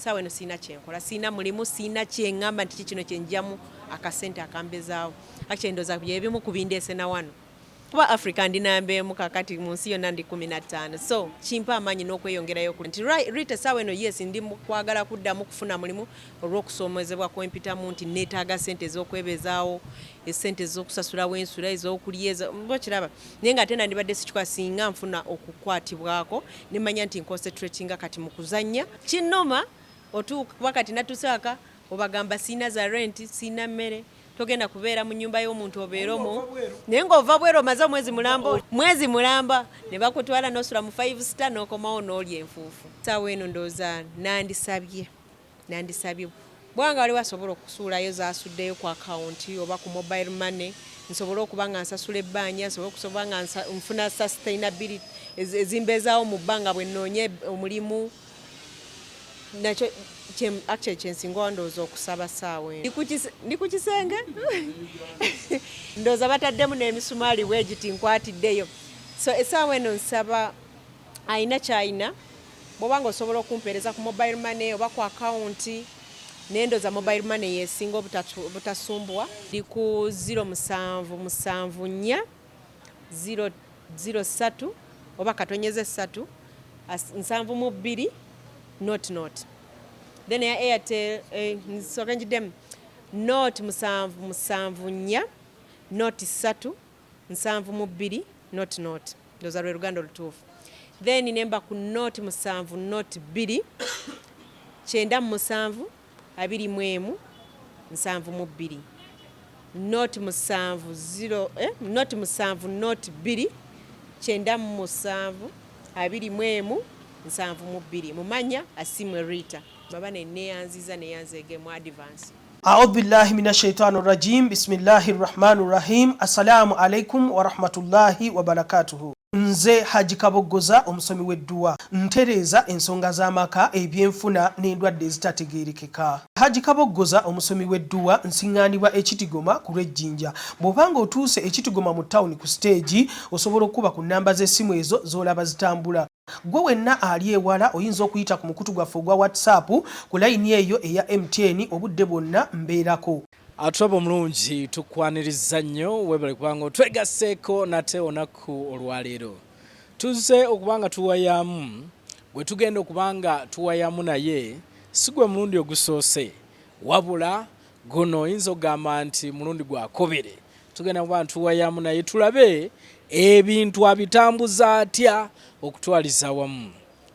sawe no sina kyenkola sina mulimu sina kyengamba nti kino kyenjamu akasente akambezaawo actually ndoza byebimu kubindeese na wano kuba Africa ndinambeemu kakati mu nsi yonna ndi 15 so kimpa amanyi n'okweyongerayo ku nti Rita sawe no yes ndi kwagala kuddamu kufuna mulimu olw'okusoomezebwa kwempitamu nti neetaaga sente z'okwebezaawo esente z'okusasulawo ensula ez'okulyeza mbokiraba naye nga ate ndibadde sikikwa singa nfuna okukwatibwako nemanya nti nconcentratinga kati mu kuzannya kinnoma otuuka kati natusaaka obagamba sina za rent sina mmere togenda kubeera mu nyumba y'omuntu obeera omwo naye ng'ova bwero omaze mwezi mulamba ne bakutwala n'osula mu 5 star n'okomawo n'olya enfuufu saawa eno ndowooza nandisabye bwanga wali wasobola okusuulayo zasuddeyo ku akawunti oba ku mobile money nsobola okuba nga nsasula ebbanja nsobola okusobola nga nfuna sustainability ezimbeezaawo mu bbanga bwe nnoonye omulimu nakyo actually kyensinga ndowooza okusaba saawa eno ndi ku kisenge ndowooza bataddemu n'emisumaali bwegiti nkwatiddeyo so essaawa eno nsaba ayina kyayina bw'oba nga osobola okumpeereza ku mobile money oba ku akawunti naye ndowooza mobile money yesinga obutasumbuwa ndi ku 0774 003 oba katonyeze 3 72 not then ya Airtel nsokenjidemu not 774 not 3 72 not ndowooza lwe luganda olutuufu then nemba ku not 7 not 2 97 21 72 not 7 not 7 not 2 97 21 72 mumanya asimwe Rita baba neyanziza neyanzege mu advance. A'udhu billahi minash shaitani rajim. Bismillahir rahmanir rahim. Assalamu alaikum wa rahmatullahi wa barakatuhu. Nze Haji Kaboggoza omusomi w'edduwa ntereeza ensonga z'amaka ebyenfuna n'endwadde ezitategeerekeka. Haji Kaboggoza omusomi w'edduwa nsiŋŋaanibwa ekitigoma ku lw'ejjinja. Bw'obanga otuuse ekitigoma mu ttawuni ku siteegi osobola okuba ku nnamba z'essimu ezo z'olaba zitambula. Gwe wenna ali ewala oyinza okuyita ku mukutu gwaffe ogwa WhatsApp ku layini eyo eya MTN obudde bwonna mbeerako. Atulaba omulungi tukwaniriza nnyo webale kubanga otwegasseeko nate olunaku olwaleero. Tuzze okubanga tuwayamu gwe tugenda okubanga tuwayamu naye si gwe mulundi ogusoose wabula guno oyinza okugamba nti mulundi gwakobere. Tugenda kubanga tuwayamu naye tulabe ebintu abitambuza atya okutwaliza wamu.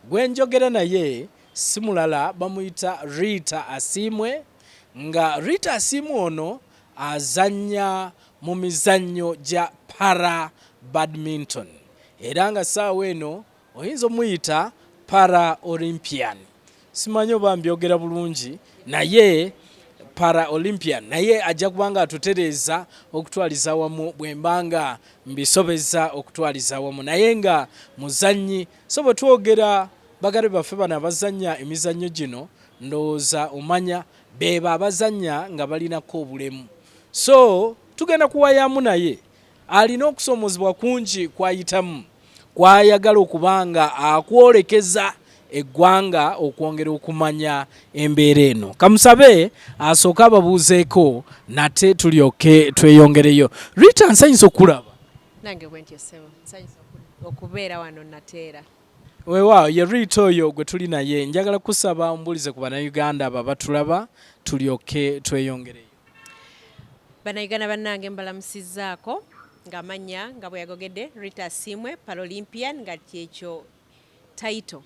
Gwe njogera naye si mulala bamuyita Rita Asimwe nga Rita Asimwe ono azannya mu mizannyo gya para badminton era nga saawa eno oyinza omuyita Paralympian. Simanyi oba mbyogera bulungi naye Paralympian naye ajja kubanga atutereeza okutwaliza wamu bwembanga mbisobeza okutwaliza wamu naye nga muzannyi so bwe twogera bagale baffe bano abazannya emizannyo gino ndowooza omanya beba abazannya nga balinako obulemu. So tugenda kuwayamu naye alina okusoomozebwa kungi kwayitamu kwayagala okubanga akwolekeza eggwanga okwongera okumanya embeera eno. Kamusabe asooka ababuuzeeko nate tulyoke tweyongereyo. Rita nsanyusa okulaba. Nange bwentyo ssebo nsanyusa okubeera wano nateera. Weewaawo ye Rita oyo gwe tuli naye njagala kusaba ombulize ku bannayuganda abo abatulaba tulyoke tweyongereyo. Bannayuganda bannange mbalamusizzaako ng'amanya nga bwe yagogedde Rita Asimwe Paralympian nga kyekyo title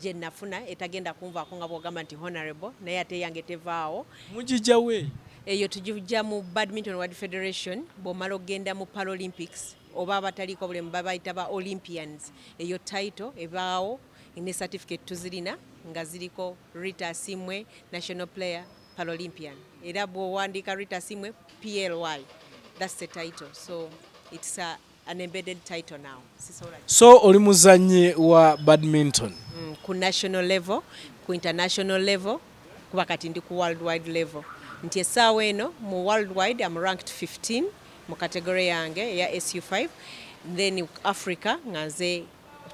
gye nafuna etagenda kunvaako nga bw'ogamba nti honorable naye ate yange tevaawo. Mugijja we? Eyo tugijja mu Badminton World Federation bw'omala okgenda mu Paralympics oba abataliiko bulemu babayita ba Olympians. Eyo title ebaawo ne certificate tuzirina nga ziriko Rita Asimwe National Player Paralympian. Era bw'owandiika Rita Asimwe PLY, that's the title. So it's an embedded title now. So oli muzannyi wa badminton? Ku national level, ku international level, kuba kati ndi ku worldwide level. Nti essaawa eno mu worldwide I'm ranked 15 mu category yange ya SU5. Then Africa nga nze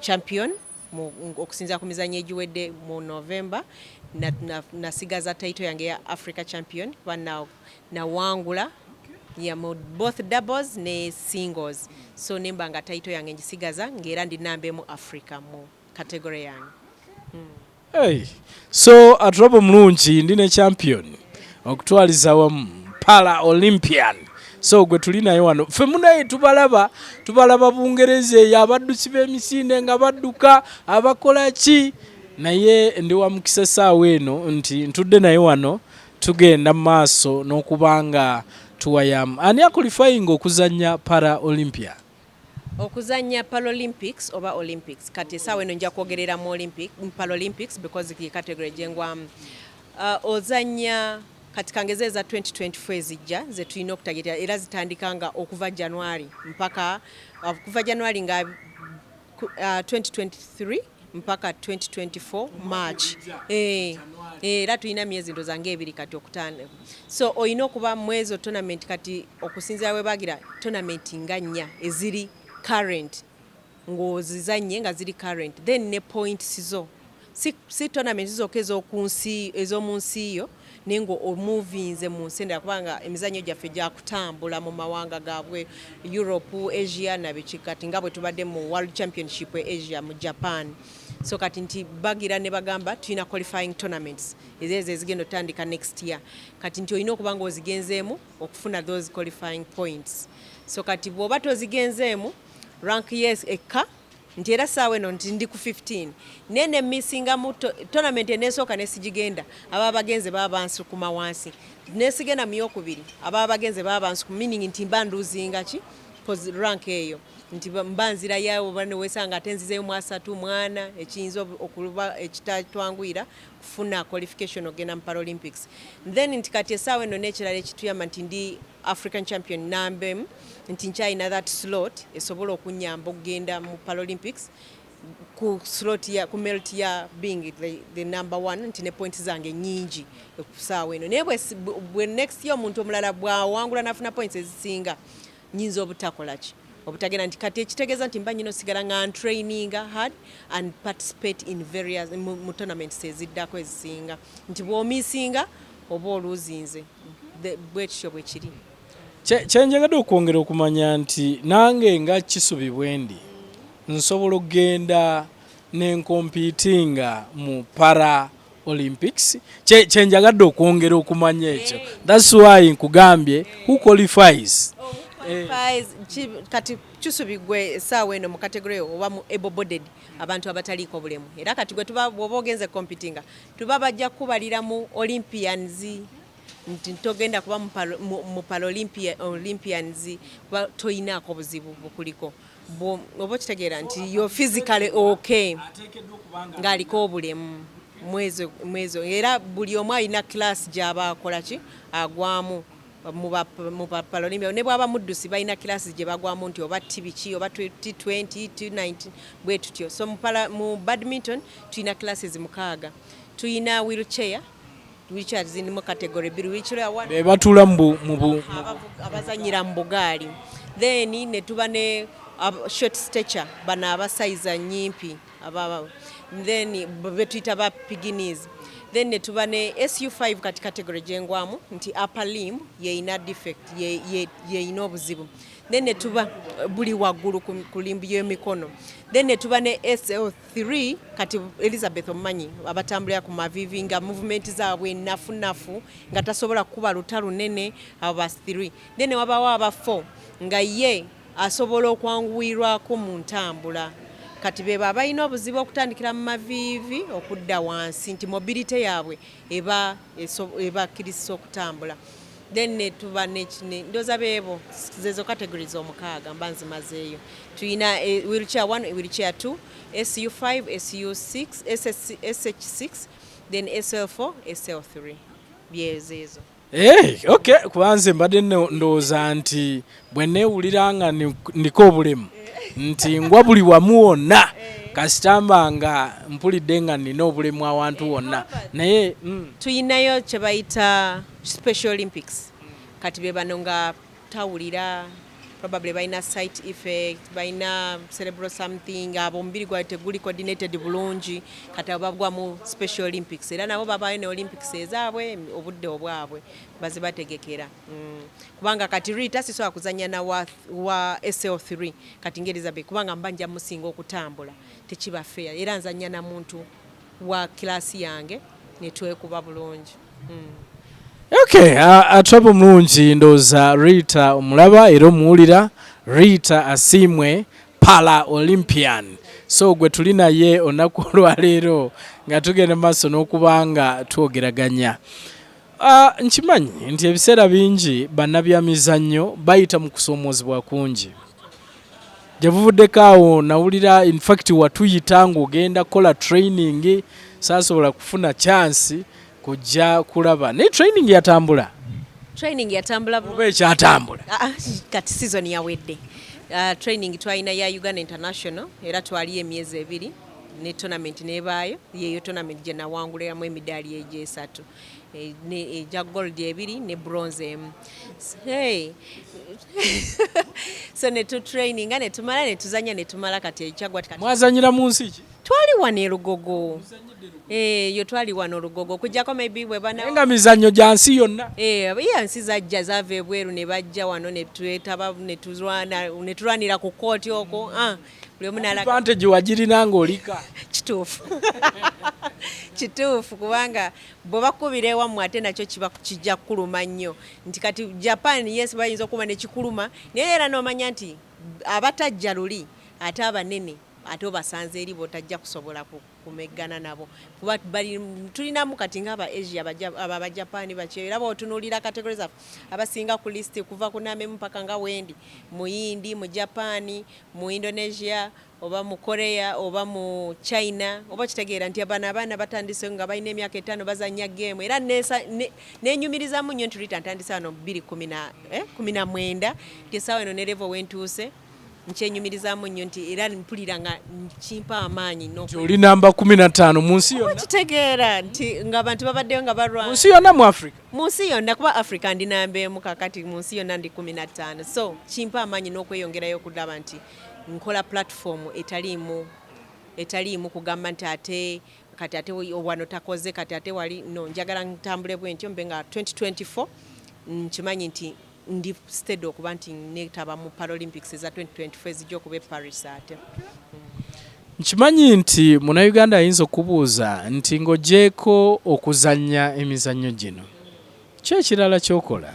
champion okusinza ku mizanyo egiwedde mu November nasigaza title yange ya Africa champion nawangula mu both doubles ne singles, so nemba nga title yange ngisigaza ngera ndi nambe mu Africa mu category yange. Hey, so atrobo mulungi ndine champion okutwaliza wamu Paralympian. So gwe tulinayo wano ffe munaye tubalaba Bungereza abaddusi b'emisinde nga badduka abakola ki, naye ndi wa mukisa saawa eno nti ntudde naye wano tugenda maaso n'okubanga tuwayamu. Ani akulifying okuzanya Paralympia? Okuzanya Paralympics oba Olympics, kati saawa eno nja kwogerera mu Paralympics because ki category jengwamu. Ozanya kati kangezeza 2024 ezijja ze tulina okutagirira era zitandikanga okuva January mpaka kuva January nga 2023 mpaka 2024 March. Era tulina myezi ndoza ng'ebiri kati okutanda. So oyina okuba mwezo tournament kati okusinzira we bagira tournament nga 4 eziri current ng'ozizanye nga ziri current, then ne points zo si tournament zizokezo kunsi ezomu nsi yo nengo omuvinze mu nsenda kubanga emizanyo gyaffe gya kutambula mu mawanga gabwe Europe, Asia na bikikati nga bwe tubadde mu World Championship Asia mu Japan. So kati nti bagira ne bagamba tulina qualifying tournaments ezeze zigendo tandika next year, kati nti olina okubanga ozigenzeemu okufuna those qualifying points. So kati bw'oba tozigenzeemu rank yes eka nti era saawa eno nti ndi ku 15 nene missinga mu tournament enesooka nesigigenda ababa bagenze baba bansi ku mawansi nesigenda mu yokubiri ababa bagenze baba bansi ku meaning nti mbanduzinga ki cause rank eyo nti mbanzira yawo bane wesanga atenzizeyo mu 3 mwana ekiyinza okuluba ekitatwangwira kufuna qualification ogenda mu Paralympics. Then nti kati saawa eno nekirala ekituyamba nti ndi African champion number nti nkyalina that slot esobola okunyamba okugenda mu Paralympics ku slot ya ku melt ya being the number 1 nti ne points zange nyingi saawa eno naye bwe next year omuntu omulala bwawangula nafuna points ezisinga nyinza obutakola ki obutagenda nti kati ekitegeeza nti mba nyino sigala nga training hard and participate in various mu tournaments eziddako ezisinga nti bw'omisinga oba oluzinze bwekityo bwe kiri. Kyenjagala okwongera okumanya nti nange nga Kisubi bwendi nsobola okugenda n'enkompitinga mu Paralympics. Kyenjagadde okwongera okumanya ekyo. That's why nkugambye who qualifies. Kati Kisubi gwe saawa eno mu category oba mu able-bodied abantu abataliiko bulemu era kati gwe tuba bw'oba ogenze competinga tuba bajja kubalira mu Olympians nti togenda kuba mu Paralympians toyinaako buzibu bukuliko oba kitegeera nti yo physically okay ng'aliko obulemu mwezo era buli omu alina class gy'aba akola ki agwamu mu Paralympia ne bwaba muddusi balina classes gye bagwamu nti oba tibiki oba T20 T19 bwe tutyo. So mu badminton tulina classes 6 tulina wheelchair ziri mu category 2 wheelchair 1 be batula mu abazanyira mu bugaali, then ne tuba ne short stature bana abasaiza nyimpi then betuyita ba beginners. Then ne tuba ne SU5 kati category jengwamu nti upper limb yeina defect yeina obuzibu. Then ne tuba buli waggulu ku limb y'emikono. Then ne tuba ne SL3 kati Elizabeth omanyi abatambulira ku mavivi nga movement zaabwe nafu nga tasobola kuba lutalu nene aba 3. Then wabawo aba 4 nga ye asobola okwanguwirwako mu ntambula kati beba abalina obuzibu okutandikira mu mavivi okudda wansi nti mobility yaabwe eba kirisa okutambula. Then ne tuba ndoza beebo zezo categories omukaaga mba nzimazeeyo. Tulina wheelchair 1 wheelchair 2 SU5 SU6 SH6 then SL4 SL3 byezezo. Okay, kubanze mbadde ndowooza nti bwe neewulira nga ndiko obulemu nti ngwa buli wamu wonna kasitamba nga mpulidde nga nina obulemu awantu wonna naye tuyinayo kye bayita Special Olympics kati be bano nga tawulira probably baina side effect baina cerebral something abo omubiri gwabwe teguli coordinated bulungi kati babagwa mu special olympics era nabo babayo ne olympics ezaabwe obudde obwabwe bazibategekera kubanga kati Rita sisobola kuzanya na wa SL3 kati ngerizabe kubanga mbanja musinga okutambula tekiba fair era nzanya na muntu wa klasi yange netwekuba bulungi. Okay, atwabo mulungi ndoza Rita omulaba era omuwulira Rita Asimwe Paralympian. So gwe tuli naye olunaku olwaleero nga tugenda maaso n'okubanga twogeraganya. Nkimanyi nti ebiseera bingi bannabyamizannyo bayita mu kusoomozebwa kungi. Gye buvuddeko awo nawulira in fact watuyita ng'ogenda kukola training saasobola kufuna chance kujja kulaba. Ne training yatambula? Training yatambula oba ekyatambula? Kati season yawedde. Training twalina ya Uganda International era twali emyezi 2 ne tournament nebaayo yeyo tournament gye nawanguliramu emidaali egy'esatu eja gold 2 ne bronze 1. Hey. So ne tu training ne tumala ne tuzanya ne tumala kati ekyagwa kati. Mwazanyira mu nsi ki? Twali wane Lugogo. Yo twali wano Lugogo kujjako maybe bwe bana enga mizannyo gya nsi yonna. Iya nsi zajja zava ebweru ne bajja wano ne twetaba ne tulwanira ku kooti okwo. Buli omu n'alaga advantage wagirina ng'olika. Kituufu. Kituufu kubanga bwe bakubira ewammwe ate nakyo kiba kijja kuluma nnyo nti kati Japan yes bayinza okuba ne kikuluma naye era n'omanya nti abatajja luli ate abanene ate obasanze eri botajja kusobola kumeggana nabo kuba tulinamu kati ng'aba Asia aba Japan bakye era bw'otunuulira categories abasinga ku list kuva ku namemu mpaka nga wendi mu Hindi mu Japan mu Indonesia oba mu Korea oba mu China oba kitegeera nti abaana batandise nga balina emyaka 5 bazanya game era nenyumirizamu nnyo nti Rita ntandise wano 2019 tisaawa eno ne level wentuuse nkyenyumirizamu nnyo nti era mpulira nga kimpa amaanyi oli namba 15 mu nsi yonna. Kitegeera nti nga abantu babaddeyo nga balwana mu nsi yonna mu Africa. Mu nsi yonna kuba Africa ndi namba emu kakati mu nsi yonna ndi 15 so kimpa amaanyi n'okweyongerayo okudaba nti nkola platform etaliimu kugamba nti ate wano takoze kati ate wali no njagala ntambule bwentyo mbe nga 2024 nkimanyi nti ndi steady okuba nti netaba mu Paralympics za 2024 zijja okuba e Paris ate. Nkimanyi nti Munnayuganda ayinza okubuuza nti ng'ogyeko okuzannya emizannyo gino ki ekirala ky'okola?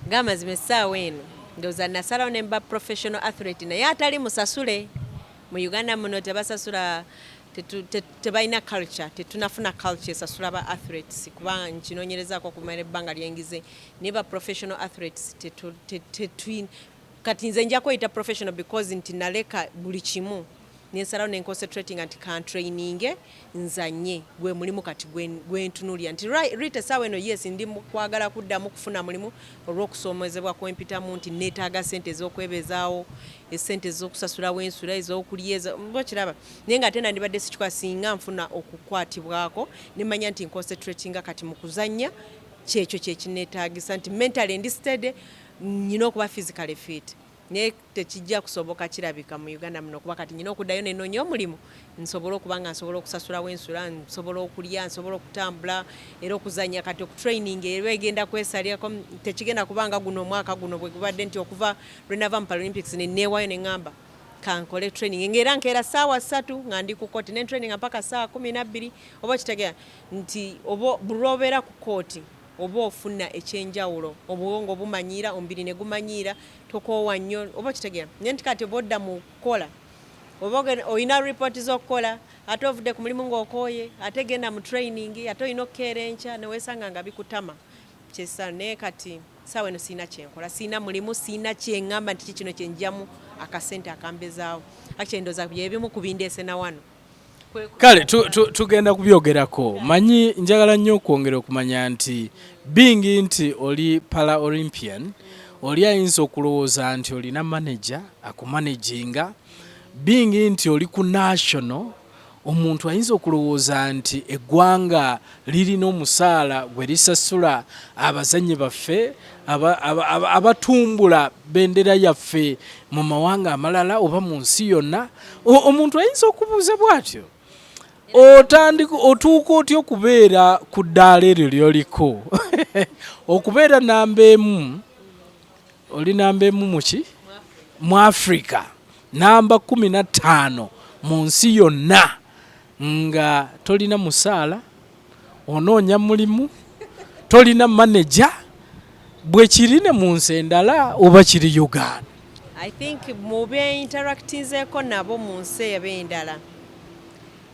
Ng'amazima essaawa eno ndowooza nasalawo ne mba professional athlete naye atali musasule. Mu Uganda muno tebasasula tebalina culture tetunafuna culture esasula ba athletes kuba nkinoonyerezaako kumala ebbanga lyengize naye ba professional athletes kati nze nja kweyita professional because nti naleka buli kimu nensalawo nenconcentrating nti training nzanye gwe mulimu kati gwentunuulira nti Rita essaawa eno yes ndi kwagala kuddamu kufuna mulimu olw'okusoomozebwa kwempitamu nti neetaaga ssente ez'okwebezaawo essente ez'okusasulawo ensula ez'okulya mbokiraba naye nga ate nandibadde sikikwa singa nfuna okukwatibwako nemanya nti nconcentrating kati mu kuzannya kyekyo kyekineetaagisa nti mentally ndi steady nyina okuba physically fit naye tekijja kusoboka kirabika mu Uganda muno kuba kati nyina okuddayo nenoonya omulimu nsobola okuba nga nsobola okusasulawo ensula nsobola okulya nsobola okutambula era okuzanya kati okutraining era egenda kwesalirako tekigenda kubanga guno omwaka guno bwe gubadde nti okuva lwenava mu Paralympics neneewayo neŋŋamba kankole training ngera nkeera ssaawa 3 nga ndi ku kooti ne training mpaka ssaawa 12 oba kitegeera nti bulwobeera ku kooti oba ofuna ekyenjawulo obwongo bumanyiira omubiri ne gumanyiira tokoowa nnyo oba kitegeera naye nti kati bodda mu kukola oba olina ripooti z'okukola ate ovudde ku mulimu ng'okooye ate genda mu training ate olina okukeera enkya neweesanga nga bikutama kyesa naye kati saawa eno siina kyenkola siina mulimu siina kyeŋŋamba nti kikino kyenjjamu akasente akambezaawo akyendoza byebimu ku bindeese na wano. Kale tugenda kubyogerako manyi njagala nnyo okwongera okumanya nti bingi nti oli Paralympian oli ayinza okulowooza nti olina manager akumanaginga bingi nti oli ku national omuntu ayinza okulowooza nti eggwanga lirina omusaala gwe lisasula abazannyi baffe abatumbula bendera yaffe mu mawanga amalala oba mu nsi yonna. Omuntu ayinza okubuuza bw'atyo. Otuuka otya okubeera ku ddaala eryo lyoliko okubeera namba emu, oli namba emu muki mu Africa, namba 15 mu nsi yonna, nga tolina musaala, onoonya mulimu, tolina manager, bwe kirine mu nsi endala oba kiri Uganda? I think mube interactinzeko nabo mu nsi eb'endala.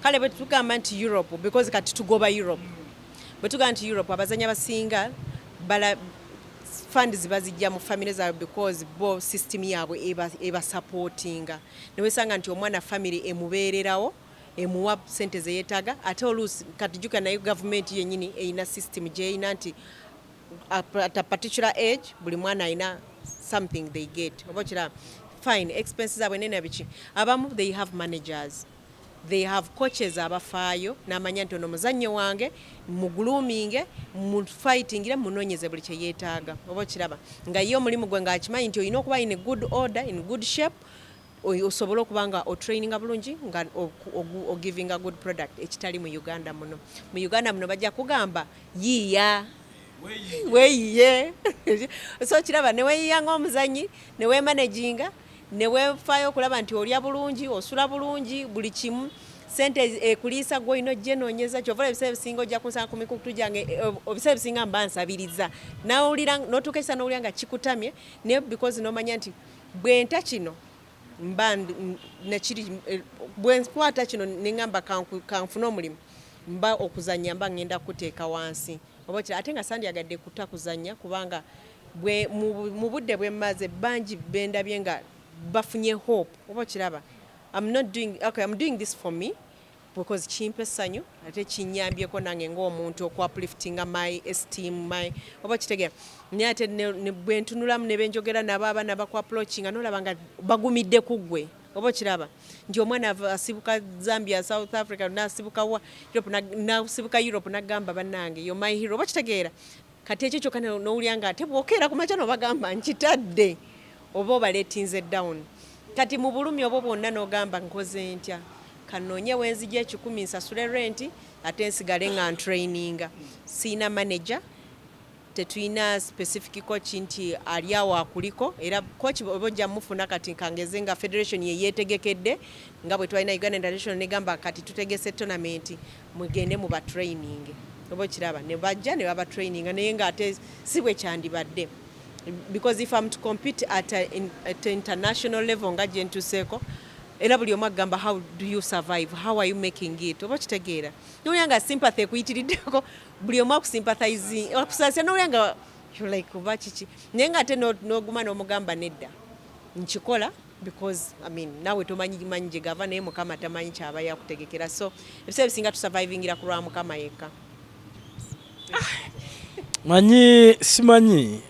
Kale bwe tugamba nti Europe, because kati tugoba Europe. Bwe tugamba nti Europe, abazanyi abasinga funds bazijja mu family zaabwe because bo system yaabwe eba supportinga. Newesanga nti omwana family emubeererawo, emuwa sente ze yeetaga, ate oluusi kati juka nayo government yennyini eyina system gyeyina nti at a particular age buli mwana ayina something they get. Oba kiraba fine expenses zaabwe nene biki. Abamu they have managers. They have coaches abafaayo n'amanya nti ono muzannyo wange mu grooming mu fighting munoonyeze buli kye yeetaaga. Oba kiraba nga ye omulimu gwe ng'akimanyi nti olina okuba in good order, in good shape, osobola okuba nga otraininga bulungi nga giving a good product. Ekitali mu Uganda muno. Mu Uganda muno bajja kugamba yiiya weeyiye. So kiraba ne weeyiya ng'omuzannyi ne weemanaginga ne weefaayo okulaba nti olya bulungi, osula bulungi, buli kimu sente ekuliisa gw'olina ojja noonyeza. Kyova ebiseera ebisinga ojja kunsanga ku mikutu gyange, ebiseera ebisinga mba nsabiriza n'owulira n'otuuka ekisa n'owulira nga kikutamye naye because n'omanya nti bwenta kino mba nekiri bwe nkwata kino ne ngamba kanfuna omulimu mba okuzannya mba ngenda kuteeka wansi. Oba ate nga sandyagadde kutakuzannya kubanga mu budde bwe mmaze bangi bendabye nga bafunye hope. Oba kiraba I'm doing this for me because kimpe essanyu ate kinyambyeko nange ng'omuntu okuupliftinga my esteem my oba kitegeera naye ate bwe ntunulamu ne benjogera nabo abaana bakuapproachinga n'olaba nga bagumidde ku ggwe. Oba kiraba nti omwana asibuka Zambia, South Africa, n'asibuka n'asibuka Europe n'agamba bannange you're my hero. Oba kitegeera kati ekyo kyokka n'owulira nga ate bw'okeera ku makya n'obagamba nkitadde oba obaleetinze down. Kati mu bulumi obwo bwonna n'ogamba nkoze ntya kanoonye wenzija 10 nsasule rent ate nsigale nga ntraininga. Siina manager, tetulina specific coach nti ali awo akuliko, era coach obojja mufuna kati kangeze nga federation ye yeetegekedde nga bwe twalina Uganda International negamba kati tutegese tournament mugende mu ba training. Oba kiraba ne bajja ne baba training naye nga ate si bwe kyandibadde. Because if I'm to compete at an international level nga gye ntuseeko era buli omu agamba how do you survive, how are you making it. Oba kitegeera n'olya nga sympathy ekuyitiriddeko buli omu akusympathizing okusasya n'olya nga like oba kiki naye nga ate n'oguma n'omugamba nedda nkikola because naawe tomanyi gye gava naye Mukama tamanyi kyaba yakutegekera. So ebiseera bisinga tusurvivingira ku lwa Mukama yekka. Manyi simanyi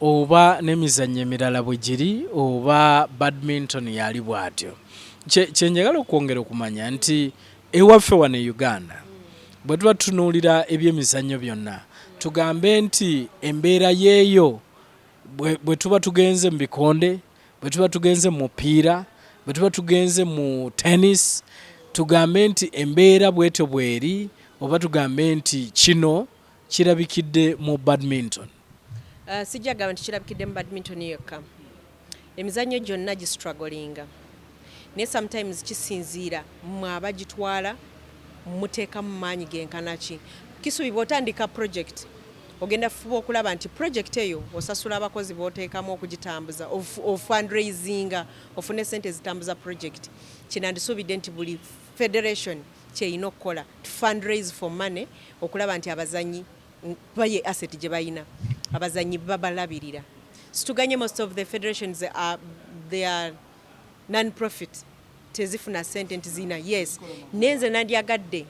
oba n'emizannyo emirala bwe giri oba badminton yali bw'atyo. Kyenjagala okwongera okumanya nti ewaffe wano e Uganda bwe tuba tutunuulira ebyemizannyo byonna tugambe nti embeera yeeyo bwe tuba tugenze mu bikonde, bwe tuba tugenze mu mupiira, bwe tuba tugenze mu tennis, tugambe nti embeera bwetyo bweri oba tugambe nti kino kirabikidde mu badminton. Sijja gamba nti kirabikidde mu badminton yokka. Emizannyo gyonna gistrugglinga. Naye sometimes kisinziira mmwe abagitwala muteeka mu maanyi genkana ki. Kisuubirwa otandika project ogenda fuba okulaba nti project eyo osasula abakozi b'oteekamu okugitambuza fundraisinga ofune sente zitambuza project. Kinandisuubidde nti buli federation kyeyina okukola to fundraise for money okulaba nti abazanyi baye asset gye bayina abazanyi babalabirira. Situganye most of the federations they are non-profit tezifuna sente nti zina yes nenze nandyagadde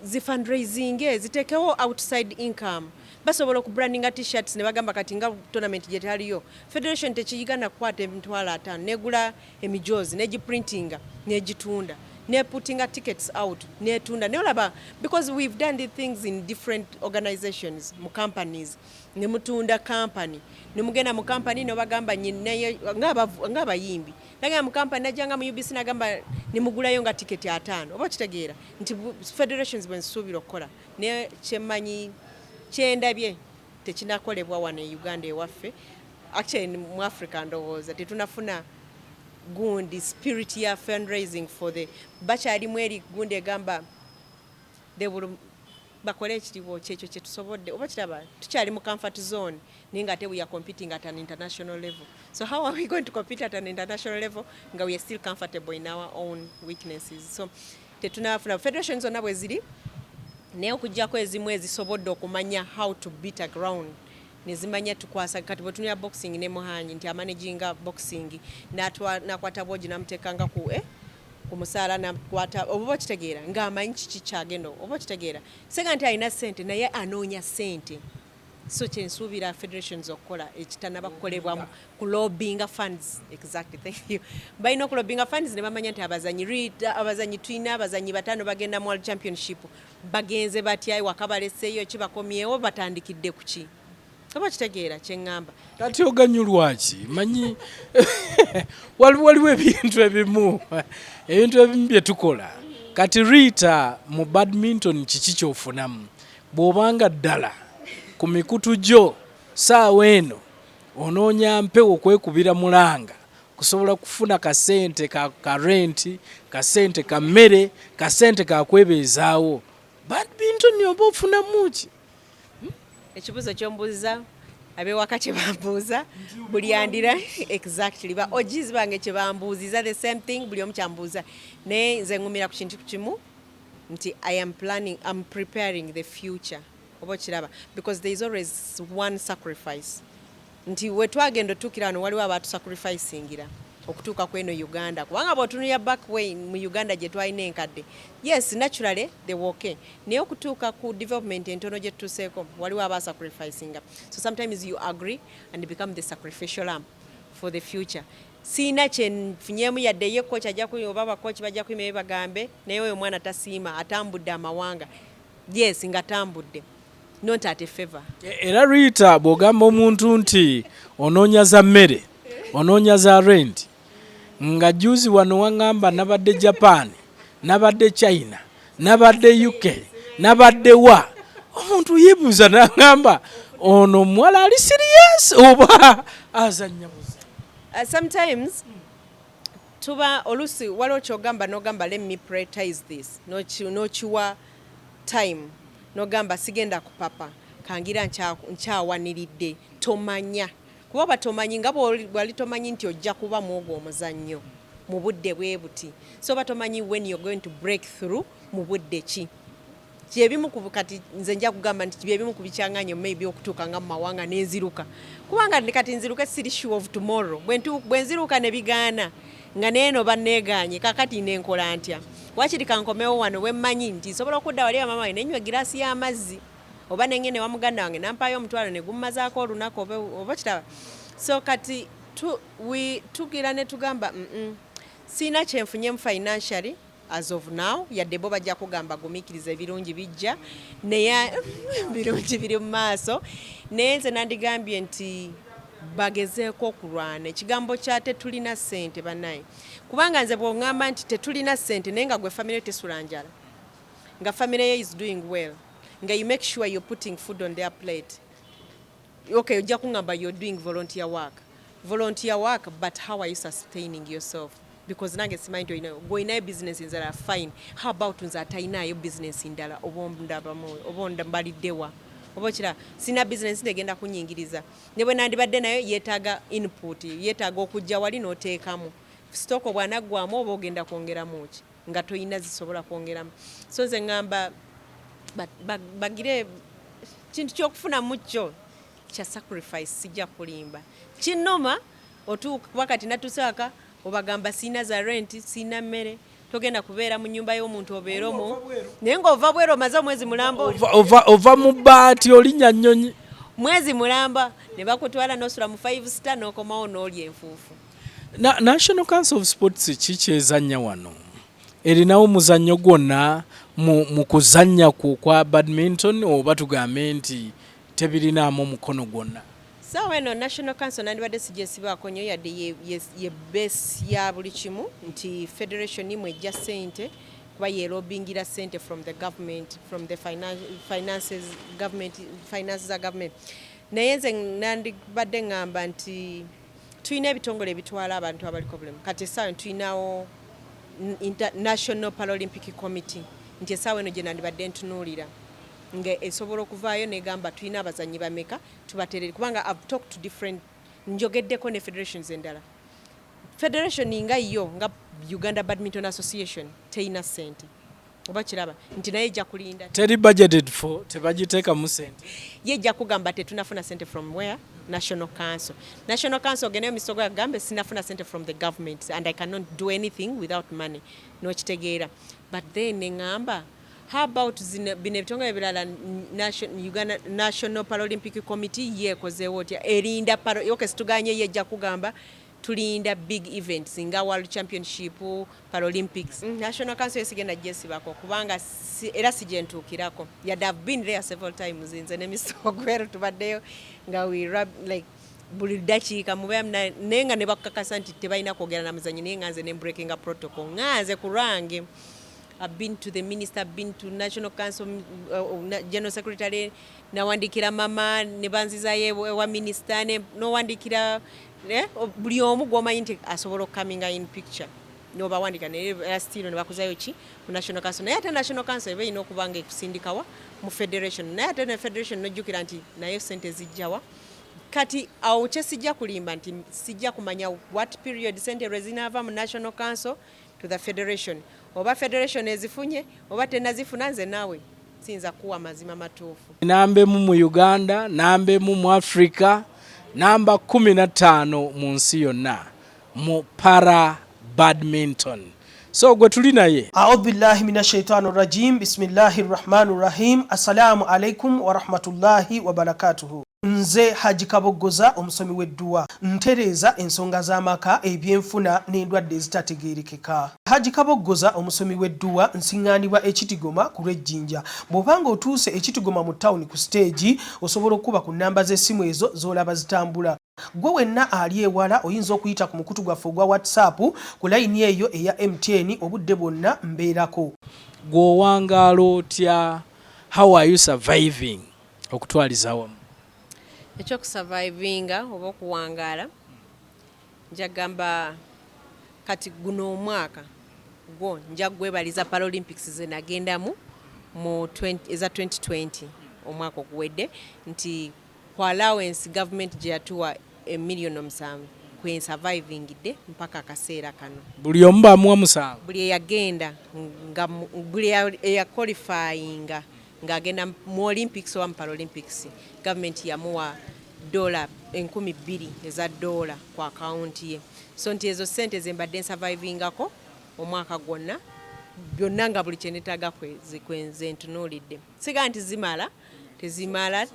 zifundraising zitekewo outside income basobola okubrandinga t-shirts ne bagamba kati nga tournament gye taliyo federation tekiyigana kukwata emitwalo 5 negula emijozi negiprintinga negitunda ne putting tickets out ne tunda ne olaba because we've done the things in different organizations mu companies ne mutunda company ne mugenda mu company ne bagamba nyine ngaba yimbi nanga mu company najanga mu UBC nagamba ne mugulayo nga ticket ya 5 oba kitegeera nti federations when subira okola ne chemanyi kyendabye tekinakolebwa wane Uganda ewaffe actually mu Africa ndowooza tetunafuna gundi spirit ya fundraising for the bachali mweri gundi egamba they will bakole ekitiibwa kyekyo kye tusobodde oba kiraba tukyali mu comfort zone ninga ate we are competing at an international level. So how are we going to compete at an international level nga we are still comfortable in our own weaknesses? So tetunafuna federations zonna bwe ziri naye okujjako ezimu ezisobodde okumanya how to beat a ground nezimanya tukwasa kati bwetunya boxing ne muhanyi nti amaneginga boxing nakwata bwogi namutekanga ku musala nakwata oba kitegeera ng'amanyi kiki kyagenda oba kitegeera senga nti alina ssente naye anoonya ssente. So kyensuubira federations okukola ekitanaba kukolebwa ku lobbying funds. Exactly, thank you. Balina okulobbyinga funds ne bamanya nti abazanyi tulina abazanyi 5 bagenda mu World Championship bagenze batya wakabaleseeyo kibakomyewo batandikidde ku ki oba kitegeera kyeŋŋamba kati oganyulwaki manyi waliwo ebintu ebimu bye tukola kati Rita mu badminton kiki kyofunamu bw'obanga ddala ku mikutu gyo saawa eno onoonya mpewo okwekubira mulanga kusobola kufuna kasente ka renti kasente ka mmere kasente ka kwebeezaawo badminton oba ofunamu ki? Ekibuuzo kyombuuza abewaka kye bambuuza buli andira exactly ba ogizi bange kye bambuuziza the same thing buli omu kyambuuza naye nze ngumira ku kintu kimu nti I'm preparing the future oba kiraba because there is always one sacrifice nti wetwagenda otuukira wano waliwo abantu sacrificingira okutuuka kweno Uganda kubanga bw'otunulira back way mu Uganda gye twalina enkadde yes naturally they were okay naye okutuuka ku development entono gye tutuuseeko waliwo aba sacrificinga so sometimes you agree and become the sacrificial lamb for the future. Siina kyenfunyemu yadde ye coach ajja kuyo oba abakochi bajja kuyimayo bagambe naye oyo omwana tasiima atambudde amawanga yes nga tambudde not at a favor. Era Rita bw'ogamba omuntu nti onoonya za mmere onoonya za rent nga juzi wano wangamba nabadde Japan nabadde China nabadde UK nabadde wa omuntu yebuuza nangamba ono mwala ali serious oba azanya buzi. Sometimes tuba olusi waliwo kyogamba nogamba let me prioritize this nokiwa time nogamba sigenda kupapa kangira nkyawaniridde tomanya kuba batomanyi nga bwali tomanyi nti ojja kuba muogo omuzannyo mu budde bwe buti so batomanyi when you're going to break through mu budde ki kyebimu kati nze nja kugamba nti byebimu kubicyanganyo maybe okutuuka nga mu mawanga n'enziruka kubanga kati nziruka siri sure of tomorrow bwe nziruka ne bigaana nga neeno banneeganye kakati nenkola ntya wakiri kankomewo wano wemmanyi nti nsobola okudda wali mama wange nenywa giraasi y'amazzi oba nengene wa muganda wange nampaayo omutwalo ne gummazaako olunaku oba kitaba so kati tugira ne tugamba siina kyenfunyemu financially as of now yadde bo bajja kugamba gumiikiriza ebirungi bijja naye birungi biri mu maaso naye nze nandigambye nti bagezeeko okulwana ekigambo kya tetulina ssente bannaye kubanga nze bw'oŋŋamba nti tetulina ssente naye nga gwe famire tesula njala nga famire ye is doing well nga you make sure you're putting food on their plate okay ojja kuŋŋamba you're doing volunteer work but how are you sustaining yourself because nange simanyi nti olinayo business nzala fine how about nze atalinayo business ndala oba mbaliddewa oba kira sina business negenda kunyingiriza ne bwe nandibadde nayo yeetaaga input yeetaaga okujja wali n'oteekamu stock bwanaggwamu oba ogenda kwongeramu ki nga toyina zisobola kwongeramu so nze ŋŋamba bagire kintu ky'okufunamu kyo kya sacrifice sijja kulimba kinnoma otuuka kuba kati natusaaka obagamba siina za rent siina mmere togenda kubeera mu nyumba y'omuntu obeera omwo naye ng'ova bwera omaze omwezi mulamba ova mu bbaati olinnya nnyonyi mwezi mulamba ne bakutwala n'osula mu 5 star n'okomawo n'olya enfuufu. National Council of Sports kikyezannya wano erinawo muzannyo gwonna mu kuzannya kwa badminton oba tugambe nti tebirinaamu mukono gwonna? Sawa eno National Council nandibadde sigyesibaako nnyo yadde ye base ya buli kimu nti federation imwe ejja ssente kuba yeerobingira ssente from the government, from the finances za government. Naye nze nandibadde ngamba nti tulina ebitongole ebitwala abantu abaliko bulemu. Kati essaawa tulinawo National Paralympic Committee nti essaawa eno gye nandibadde ntunuulira nga esobola okuvaayo negamba tulina abazanyi bameka tubaterere kubanga I've talked to different njogeddeko ne federations endala. Federation nga yo nga Uganda Badminton Association teina ssente oba kiraba nti naye ejja kulinda teri budgeted for tebagiteekamu ssente ye ejja kugamba tetunafuna ssente from where National Council. National Council ogeneyo misogo yagambe sinafuna ssente from the government and I cannot do anything without money n'okitegeera but then ngamba how about bino ebitongole ebirala Uganda National Paralympic Committee yeekozeewo otya erinda okay situganye ye ejja kugamba tulinda big events nga World Championship, Paralympics. National Council yesigenda gyesibako kubanga era sijentuukirako. Yadde I've been there several times nze n'emisogo tubaddeyo nga we rub like buli dakiika mubeera naye nga ne bakakasa nti tebalina kwogera na muzanyi naye nga nze ne breaking a protocol nga nze ku lwange. I've been to the minister, I've been to National Council General Secretary, nawandikira mama ne banzizayo wa minister ne nowandikira buli omu gwomanyi nti asobola okukaminga in picture nobawandika ne still ne bakuzayo ki mu National Council naye ate National Council eba ina okubanga ekusindikawa mu federation naye ate ne federation nojjukira nti nayo sente zijjawa kati awo kyesijja kulimba nti sijja kumanya what period sente rezinava mu National Council to the federation oba federation ezifunye oba tenazifuna nze naawe sinza kuwa mazima matuufu. Nambemu mu Uganda, nambemu mu Africa, namba 15 mu nsi yonna mu para badminton. So gwe tuli naye. A'udhu billahi minash shaitani rajim. Bismillahir rahmanir rahim. Assalamu alaikum wa rahmatullahi wa barakatuhu. Nze Haji Kaboggoza omusomi w'edduwa ntereeza ensonga z'amaka ebyenfuna n'endwadde ezitategeerekeka. Haji Kaboggoza omusomi w'edduwa nsiŋŋaanibwa ekitigoma ku lw'ejjinja. Bw'obanga otuuse ekitigoma mu ttawuni ku siteegi osobola okuba ku nnamba z'essimu ezo z'olaba zitambula. Gwe wenna ali ewala oyinza okuyita ku mukutu gwaffe ogwa WhatsApp ku layini eyo eya MTN obudde bwonna mbeerako. Gwe owangaala otya? How are you surviving okutwaliza awamu? Ekyokusurvivinga oba okuwangaala njagamba kati guno omwaka gwo nja gwebaliza Paralympics ze nagendamu mu 2020 omwaka oguwedde nti kwa allowance government gye yatuwa $1 million kwe survivingidde mpaka akaseera kano. Buli omu bamuwa musanvu? Buli eyagenda nga buli eyaqualifyinga ng'agenda mu Olympics oba mu Paralympics government yamuwa $2,000 eza dola ku akaunti ye. So nti ezo sente ze mbadde survivingako omwaka gwonna byonna nga buli kyenetaaga kwenze ntunuulidde. Siga nti zimala tezimala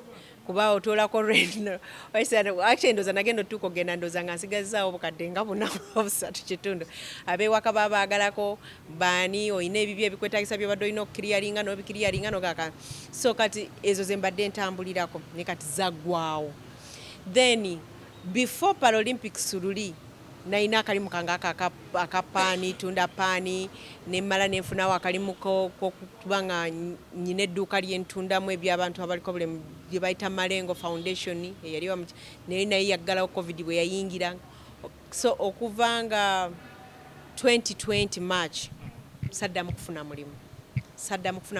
kuba otoolako reno actually ndoza nagenda otuuka ogenda ndoza nga nsigazaawo obukadde nga buna obusatu kitundu abeewaka baba baagalako baani olina ebibyo ebikwetaagisa byobadde olina okukiriyalinga n'obikiriyalinga nogaka so kati ezo ze mbadde ntambulirako ne kati zaggwawo then before Paralympics luli naina akalimu kanga akapaani tunda paani nemmala nenfunawo akalimu kubanga nyina edduuka lyentundamu eby'abantu abaliko bulemu bye bayita Malengo Foundation eyaliwa naye yaggalawo covid bwe yayingira so okuvanga 2020 March saddamu kufuna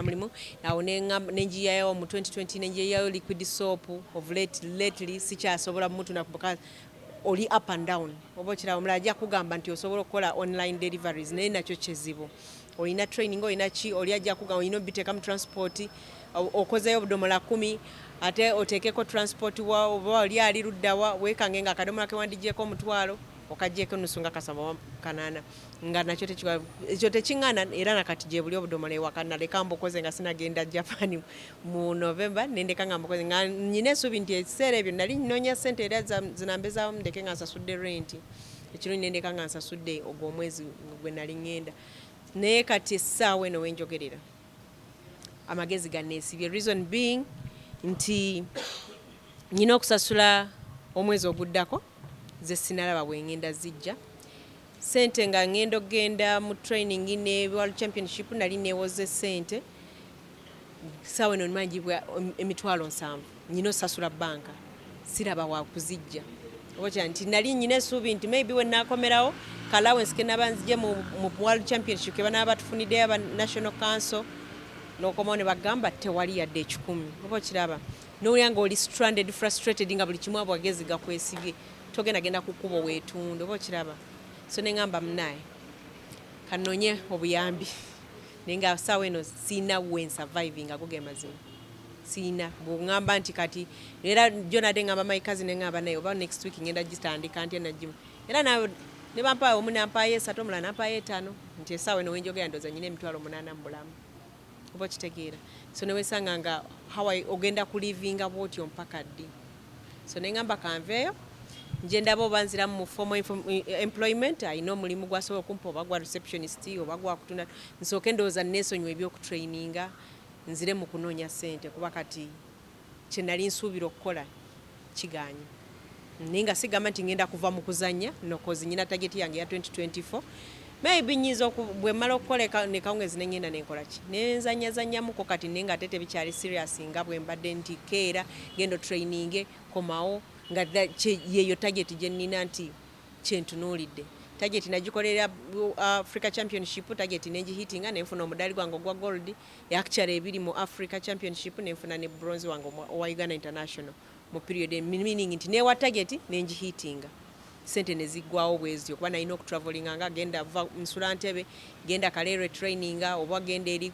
mulimu awo nenjiyayo mu 2020 nenjiyayo liquid soap of lately sikyasobola mutuna kubuka oli up and down oba kirawo omulala ajja kugamba nti osobola okukola online deliveries naye nakyo kyezibu olina training olina ki oli ajja kugamba olina obiteeka mu transport okozeyo obudomola 10 ate oteekeko transport oba oli ali luddawa weekange nga akadomola kewandigyeko omutwalo okajjeko nusu nga kasaba kanaana nga nakyo ekyo tekiŋŋaana era nakati gye buli obudomola ewaka naleka mbukoze nga sinagenda Japan mu November nendeka nga mbukoze nga nyina essuubi nti ekiseera ebyo nali nnoonya ssente era zinambezaawo ndeke nga nsasudde rent ekiro nendeka nga nsasudde ogw'omwezi gwe nali ŋŋenda naye kati essaawa eno wenjogerera amagezi ganneesibye. Reason being nti nyina okusasula omwezi oguddako ze sinalaba bwengenda zijja sente nga ngendo genda mu training ne World Championship nali newoze sente sawa eno nimagibwa emitwalo 7 nyina osasula banka siraba wa kuzijja ocha nti nali nyina esuubi nti maybe when nakomerawo allowance ke nabanzije mu World Championship ke bana batufunide aba National Council nokomone bagamba tewali yadde 10 oba kiraba n'olyanga oli stranded frustrated nga buli kimu abwagezi gakwesibye togenda kukuba wetundo oba kiraba so nengamba mnaye kanonye obuyambi nenga sawa eno sina when surviving agoge mazima sina bungamba nti kati era Jonathan ngamba my cousin ngamba nayo ba next week ngenda gitandika anti na gym era na ne bampa omuna mpaye 3 omulana mpaye 5 nti sawa eno wenjogera ndoza nyine emitwalo 8 mbulamu oba kitegeera so ne wesanga nga hawaii ogenda ku livinga bwotyo mpaka ddi so nengamba kanveyo nje ndabo banzira mu formal employment ayino mulimu gwasobola okumpa oba gwa receptionist oba gwa kutunda nsooke ndowooza nesonywa ebyokutraininga nzire mu kunoonya sente kuba kati kye nali nsuubira okukola kiganye ninga sigamba nti ngenda kuva mu kuzanya nokozi nyina target yange ya 2024 maybe nyizo bwe mala okukoleka ne kawungezi nengenda nenkola ki nenzanya muko kati nenga tete bikyali serious nga bwe mbadde nti keera gendo training komao nga yeyo target je nina nti kyentunuulidde target nagikolera Africa Championship target nenji hitting ne nfuna omudali gwango gwa gold actually ebiri mu Africa Championship ne nfuna ne bronze wango wa Uganda International mu period meaning nti ne wa target nenji hitting sente nezigwawo bwezio kuba nalina okutraveling nga genda nsula Ntebe genda Kalere training oba genda eri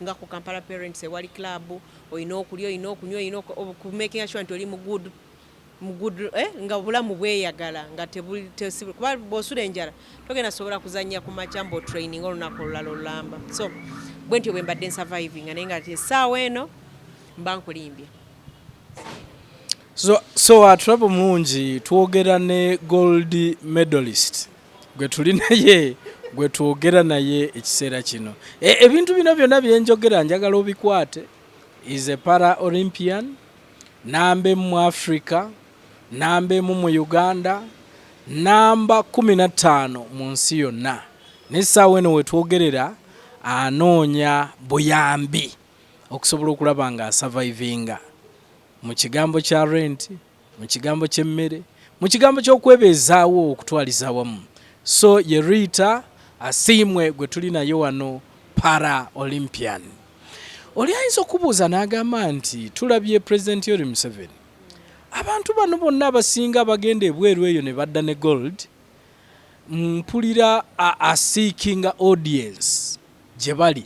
nga ku Kampala Parents ewali club oyina okulya oyina okunywa oyina okumaking sure nti oli mu good nga bulamu bweyagala nga kuba bw'osula enjala togenda sobola kuzanya ku machambo training olunaku olulala olulamba so bwentyo bwe mbadde surviving naye nga essaawa eno mba nkulimbye. So atulabo mungi twogera ne gold medalist gwe tuli naye gwe twogera naye ekiseera kino ebintu bino byonna byenjogera njagala obikwate is a Paralympian nambe mu Africa nambe mu Uganda namba 15 mu nsi yonna n'essaawa eno we twogerera anoonya buyambi okusobola okulaba nga survivinga mu kigambo kya rent mu kigambo ky'emmere mu kigambo ky'okwebeezaawo okutwaliza wamu so ye Rita Asiimwe gwe tuli naye wano Paralympian. Oli ayinza okubuuza n'agamba nti tulabye President Yoweri Museveni abantu bano bonna abasinga abagenda ebweru eyo ne badda ne gold mpulira a seeking audience gye bali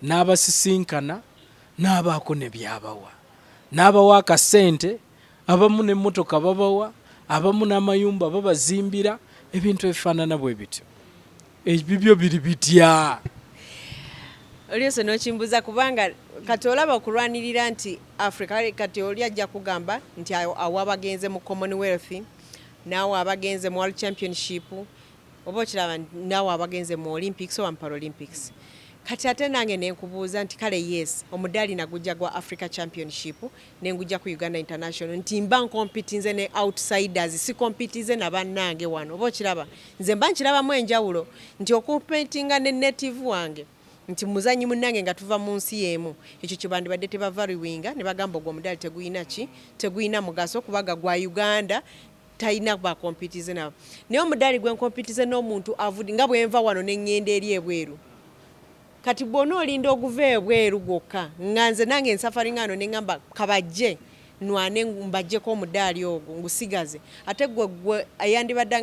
n'abasisinkana n'abaako ne byabawa n'abawa akasente abamu n'emmotoka babawa abamu n'amayumba babazimbira ebintu ebifaanana bwe bityo ebibyo biri bitya Oliose n'okimbuza kubanga kati olaba okulwanirira nti Africa kati oli ajja kugamba nti awo abagenze mu Commonwealth naawe abagenze mu World Championship oba okiraba naawe abagenze mu Olympics oba mu Paralympics kati ate nange nenkubuuza nti kale yes omudaali nagujja gwa Africa Championship nengujja ku Uganda International nti mba nkompitinze ne outsiders si kompitize na bannange wano oba okiraba nze mba nkirabamu enjawulo nti okumpetinga ne native wange nti muzanyi munnange nga tuva mu nsi y'emu ekyo kibandi badde tebavaluwinga ne bagamba ogwo omudaali teguyina mugaso kubaga gwa Uganda tayina ba kompitize nabo naye omudaali gwe nkompitize n'omuntu avudde nga bwenva wano n'engenda eri ebweru kati bw'ona olinda okuva ebweru gwokka nga nze nange ensafari ngano ne ngamba kabajje nwane mbajjeko omudaali ogwo ngusigaze ate gwe ayandibadde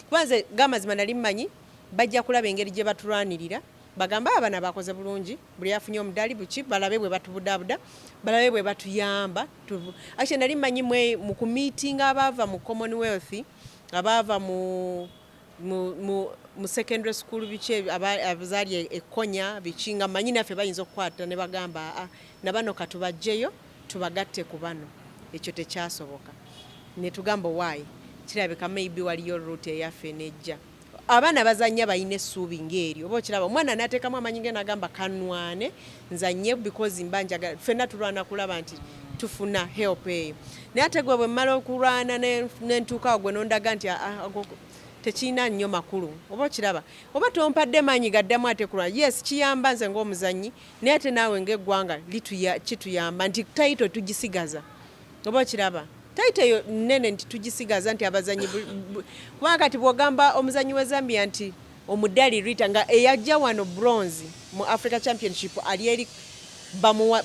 kwanze gamazima nali mmanyi bajja kulaba engeri gye batulwanirira bagamba abana bakoze bulungi buli afunye omudaali buki balabe bwe batubudabuda balabe bwe batuyamba actually nali mmanyi mu kumiitinga abaava mu Commonwealth abaava mu secondary school biche abazali ekonya bichinga manyi naffe bayinza okukwata ne bagamba nabano katubajjeyo tubagatte ku bano ekyo tekyasoboka ne tugamba why kirabika maybe waliyo route eyaffe nejja abaana bazanya bayina essuubi ng'eryo oba okiraba omwana n'ateekamu amanyi ge n'agamba kanwane nzanye because mbanja ffenna tulwana kulaba nti tufuna help eyo naye ate gwe bwe mmala okulwana n'entuuka awo gwe nondaga nti tekiina nnyo makulu oba okiraba oba tompadde maanyi gaddamu ate kulwana yes kiyamba nze ng'omuzannyi naye ate naawe ng'eggwanga kituyamba nti tayito tugisigaza oba okiraba tayito eyo nnene nti tugisigaza nti abazannyi kubanga kati bw'ogamba omuzannyi we Zambia nti omuddali Rita nga eyajja wano bronze mu Africa Championship ali eri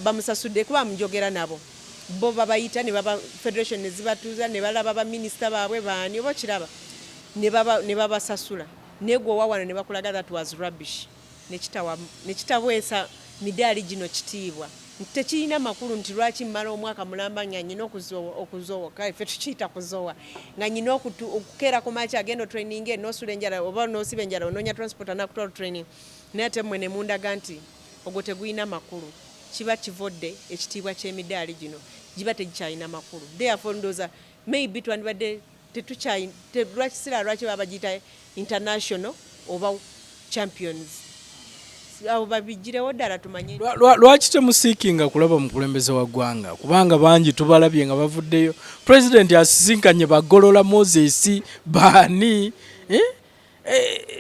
bamusasudde kuba mujogera nabo bo babayita ne baba federation ne zibatuuza ne balaba ba minisita baabwe baani oba okiraba ne babasasula negwe wawano ne bakulaga that was rubbish nekitabwesa midaali gino kitiibwa tekirina makulu nti lwaki mmala omwaka mulamba nga nyina okuzoowa kale ffe tukiyita kuzoowa nga nyina okukeera ku maaki agenda training n'osula enjala oba n'osiba enjala onoonya transport anakutwala training naye ate mmwe ne mundaga nti ogwo tegulina makulu kiba kivodde ekitiibwa ky'emidaali gino giba tegikyalina makulu therefore ndowooza maybe twandibadde lwaki baba bagiyita international oba champions abo babigirewo ddala tumanye lwaki temusiikinga kulaba mukulembeze wa ggwanga kubanga bangi tubalabye nga bavuddeyo president asisinkanye bagolola Moses baani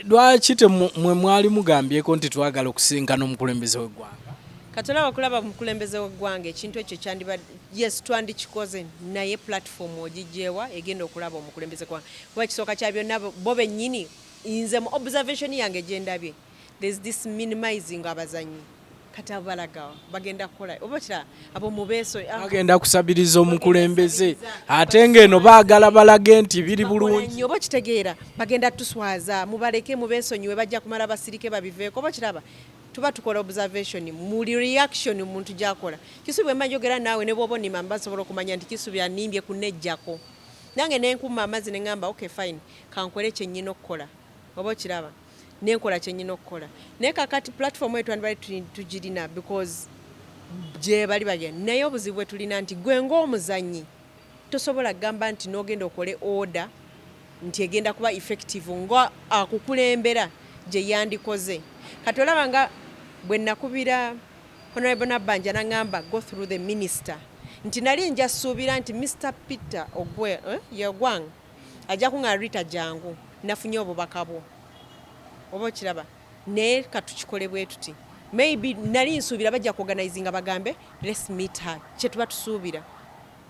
lwaki temwe mwali mugambyeko nti twagala okusinkana omukulembeze w'eggwanga katolaba kulaba mukulembeze w'eggwanga ekintu ekyo kyandiba yes twandikikoze naye platform ogijjeewa egenda okulaba omukulembeze gwanga kuba ekisooka kya byonna bo bennyini nze mu observation yange gyendabye there's this minimizing abazanyi kati abalaga bagenda kukola oba kira abo mubeeso bagenda kusabiriza omukulembeze ate ng'eno baagala balage nti biri bulungi oba kitegeera bagenda tuswaza mubaleke mubeesonyiwe bajja kumala basirike babiveeko oba kiraba tuba tukola observation muli reaction omuntu gyakola kisubwe manjogera naawe ne bwoba onnima basobola okumanya nti kisubye animbye kunejjako nange nenkuma amazzi ne ngamba okay fine kankole kyennyina okukola oba kiraba nenkola kyennyina okukola naye kakati platform eyo twandibali tugirina because gye bali bagenda naye obuzibu bwe tulina nti gwe ng'omuzannyi tosobola kugamba nti n'ogenda okole order nti egenda kuba effective nga akukulembera gye yandikoze kati olaba nga bwe nakubira Honorable Nabanja n'angamba go through the minister nti nali nja suubira nti Mr. Peter Yagwang ajja kunga Rita jangu nafunye obubaka bwo oba kiraba naye katukikole bwe tuti maybe nali nsuubira bajja kuorganizinga bagambe let's meet her kye tuba tusuubira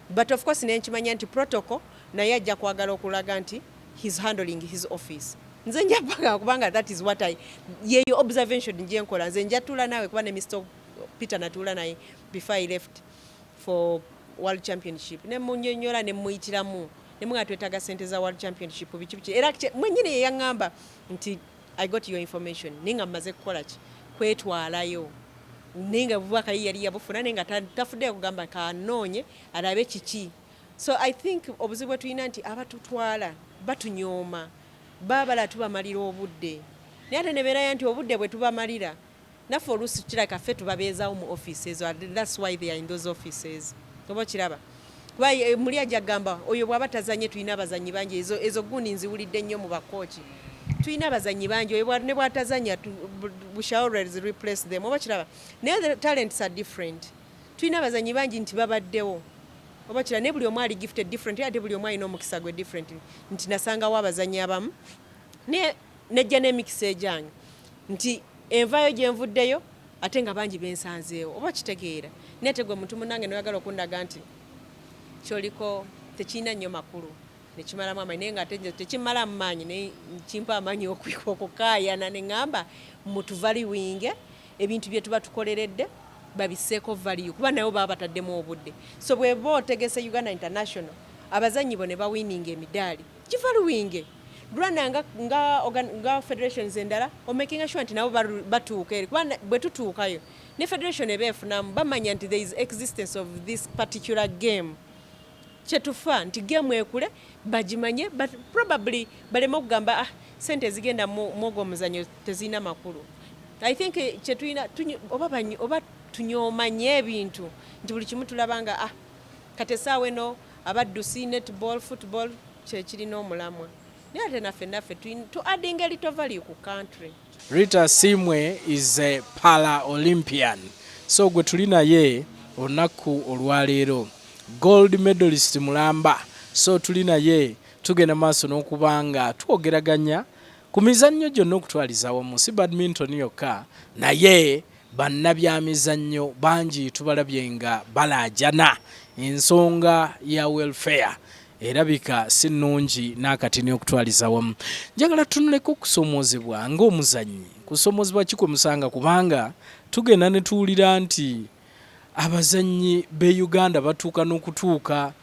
but of course nenkimanya nti protocol naye ajja kwagala okulaga nti he's handling his office nze nja mpaka kubanga that is what yeyo observation nje nkola nze nja tula nawe kuba ne Mr. Peter natula naye before I left for World Championship ne munyonyola ne muyitiramu ne mga twetaga sente za World Championship bikibichi era mwenyine yangamba nti I got your information ninga maze kukola ki kwetwalayo ninga bubaka yali yabufuna ninga tafudde kugamba kanoonye alabe kiki so I think obuzibu tulina nti abatutwala batunyoma babala tubamalira obudde naye ate nebeera nti obudde bwe tubamalira naffe oluusi kiraka ffe tubabeezaawo mu offices that's why they are in those offices oba kiraba kuba muli ajja gamba oyo bw'aba tazanye tulina abazanyi bangi ezo gundi nziwulidde nnyo mu bakooki tulina abazanyi bangi oyo ne bw'atazanya we shall always replace them oba kiraba naye the talents are different tulina abazanyi bangi nti babaddewo oba kiraba ne buli omu ali gifted different ate buli omu alina omukisa gwe different nti nasangawo abazanyi abamu nejja n'emikisa egyange nti envayo gye nvuddeyo ate nga bangi bensanzeewo oba kitegeera naye tegwe muntu munnange noyagala okundaga nti kyoliko tekirina nnyo makulu nekimalamu amaanyi naye nga tekimalamu maanyi naye kimpa amaanyi okukaayana ne ŋŋamba mutuvaliwinge ebintu bye tuba tukoleredde babiseeko value kuba nayo baba bataddemu obudde so bweba otegese Uganda International abazanyi bo ne bawininga emidaali kivaluwinge lwana nga federations endala omakinga sure nti nabo batuuka eri kuba bwe tutuukayo ne federation ebeefunamu bamanya nti there is existence of this particular game kyetufa nti game ekule bagimanye but probably baleme okugamba sente ezigenda mwogo omuzanyo tezirina makulu I think kyetulina oba tunyomanye ebintu nti buli kimu tulabanga kati essaawa eno abaddusi netball football kyekirina omulamwa naye naffe to adding a little value ku country. Rita Simwe is a Paralympian. So gwe tuli naye olunaku olwaleero gold medalist mulamba. So tuli naye tugenda maaso n'okubanga twogeraganya ku mizannyo gyonna okutwaliza wamu si badminton yokka naye bannabyamizannyo bangi tubalabye nga balaajana ensonga ya welfare erabika si nnungi n'akatini okutwaliza wamu. Njagala tunuleko okusomoozebwa ng'omuzannyi kusomoozebwa kikwe musanga kubanga tugenda ne tuwulira nti abazannyi b'e Uganda batuuka n'okutuuka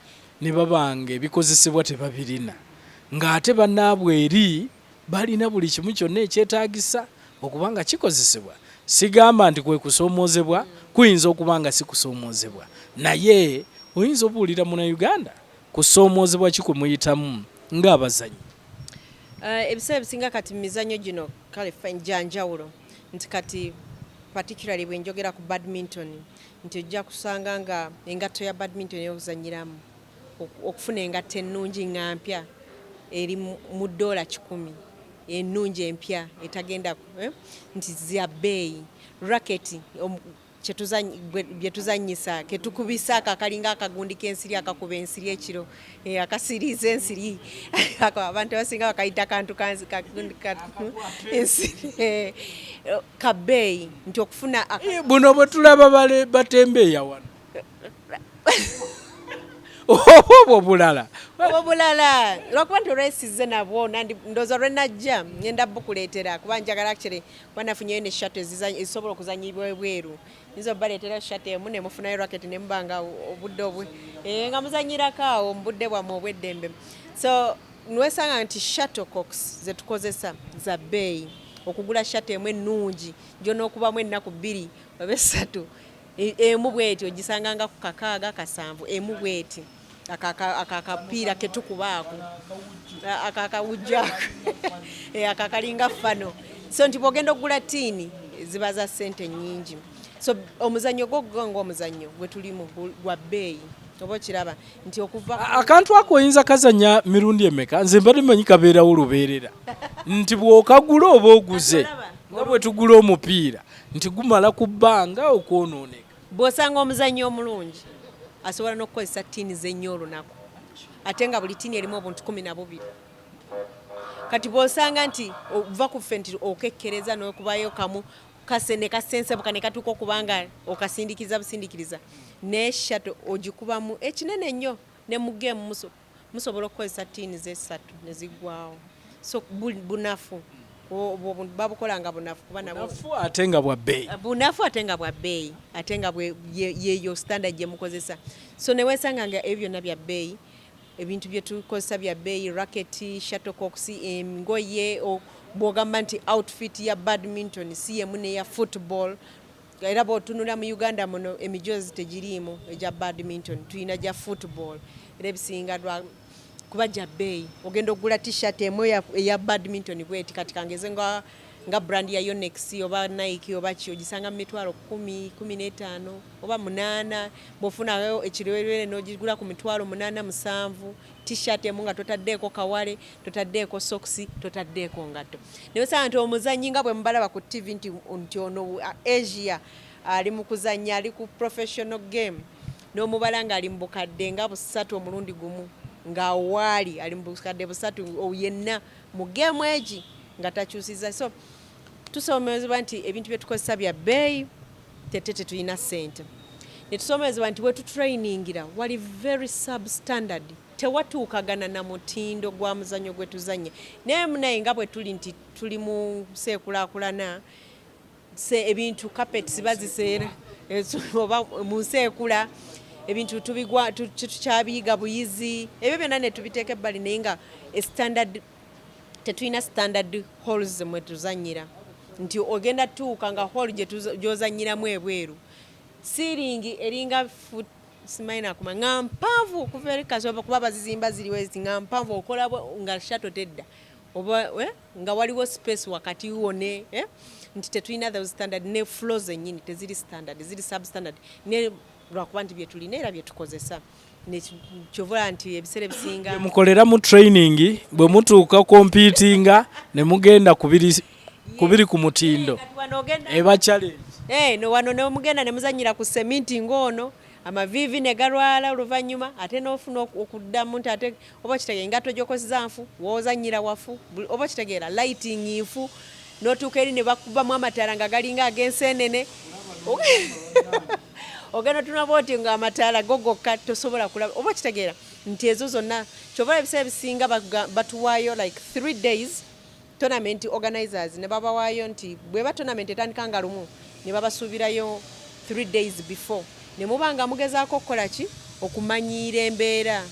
ne babanga ebikozesebwa tebabirina ng'ate bannaabwe eri balina buli kimu kyonna ekyetaagisa okubanga kikozesebwa. Sigamba nti kwe kusoomoozebwa kuyinza okubanga si kusoomoozebwa naye oyinza obuwulira Munnayuganda kusoomoozebwa kikwe muyitamu ng'abazannyi. Ebiseera ebisinga kati mu mizannyo gino kale janjawulo nti kati particularly bwe njogera ku badminton nti ojja kusanga nga engatto ya badminton ey'okuzannyiramu okufuna engatto ennungi nga mpya eri mu $100 ennungi empya etagenda nti zya bbeeyi. Racket bye tuzannyisa ke tukubisa akakalinga akagundi k'ensiri akakuba ensiri ekiro akasiriiza ensiri abantu abasinga bakayita kantu ensiri kabbeeyi nti okufuna buno bwe tulaba batembeeya wano obulala lwakuba nti olwesize nabwo ndooza lwe najja ngenda bukuleetera kuba njagala actually banafunyeyo ne shatu ezisobola okuzanyibwa ebweru nizo baleetera shatu emu ne mufunayo racket ne mubanga obudde obwe nga muzanyirako awo mu budde bwammwe obw'eddembe. So nwesanga nti shuttlecocks ze tukozesa za bbeeyi okugula shatu emu ennungi gy'onookubamu ennaku 2 oba 3 emu bweti ogisanga nga ku 6-7 emu bweti akapiira ketukubaako akakawujja akakalinga fano. So nti bwogenda okugula tiini ziba za ssente nnyingi. So omuzannyo gw'oguganga omuzannyo gwe tulimu gwa bbeeyi oba okiraba nti okuva akantu ako oyinza kazanya mirundi emeka nze mbadde manyi kabeerawo lubeerera nti bw'okagula oba oguze nga bwe tugula omupiira nti gumala ku bbanga okwonooneka. Bw'osanga omuzannyo omulungi asobola n'okukozesa tiini z'ennyo olunaku ate nga buli tiini erimu obuntu 12. Kati bw'osanga nti ova ku ffe nti okekkereza n'okubayo kamu kasene kasensebuka ne katuuka okubanga okasindikiza busindikiriza n'eshatu ogikubamu ekinene ennyo ne mu geemu musobola okukozesa tiini z'3 ne ziggwawo. So bunafu babukolanga bunafu kuba bunafu ate nga bwa bbeeyi bunafu ate nga bwa bbeeyi ate nga yeyo standard gye mukozesa. So ne weesanga nga ebyo byonna bya bbeeyi ebintu bye tukozesa bya bbeeyi racket shuttlecocks engoye bw'ogamba nti outfit ya badminton si yemu neya football era bw'otunula mu Uganda muno emijozi tegiriimu egya badminton tuyina gya football era ebisinga kuba gya bbeeyi. Ogenda okugula t-shirt emu eya badminton bweti kati kangeze nga brand ya Yonex oba Nike oba ki ogisanga mu $10, 15 oba 8 bw'ofunayo ekirwerere n'ogigula ku $8, 7 t-shirt emu nga totaddeeko kawale totaddeeko socks totaddeeko ngatto. Naye osanga nti omuzannyi nga bwe mubalaba ku TV nti ono Asia ali mu kuzannya ali ku professional game n'omubala ng'ali mu bukadde nga 3 omulundi gumu nga waali ali mu bukadde 3 yenna mu game egi nga takyusiza. So tusoomezebwa nti ebintu bye tukozesa bya bbeeyi tetulina ssente ne tusoomezebwa nti we tutrainingira wali very substandard tewatuukagana na mutindo gwa muzannyo gwe tuzannya naye munaye nga bwe tuli nti tuli mu seekulaakulana ebintu carpets baziseera oba mu nseekula ebintu tukyabiyiga buyizi ebyo byonna ne tubiteeka ebbali naye nga standard tetulina standard halls mwe tuzannyira nti ogenda tuuka nga hall gy'ozannyiramu ebweru siiringi eringa simaina kuma nga mpanvu okuva eri kasoba kuba bazizimba ziriwo ezi nga mpanvu okola nga shato tedda oba nga waliwo space wakati wone nti tetulina those standard ne floors ennyini teziri standard ziri substandard ne lwakuba nti bye tulina era bye tukozesa. nekyovola nti ebiseera ebisinga mukolera mu training bwe mutuuka competinga ne mugenda kubiri ku mutindo eba challenge no wano ne mugenda ne muzanyira ku seminti ng'ono amavivi ne galwala oluvannyuma ate n'ofuna okuddamu nti ate oba kitegeera engatto gy'okozesa nfu w'ozannyira wafu oba kitegeera lighting nfu n'otuuka eri ne bakubamu amataala nga galinga ag'enseenene ogenda otunaba oti nga amataala go gokka tosobola kulaba oba kitegeera nti ezo zonna kyobola ebiseera ebisinga batuwaayo like 3 days tournament organizers ne babawaayo nti bweba tournament etandika nga lumu ne babasuubirayo 3 days before ne muba nga mugezaako okukola ki okumanyiira embeera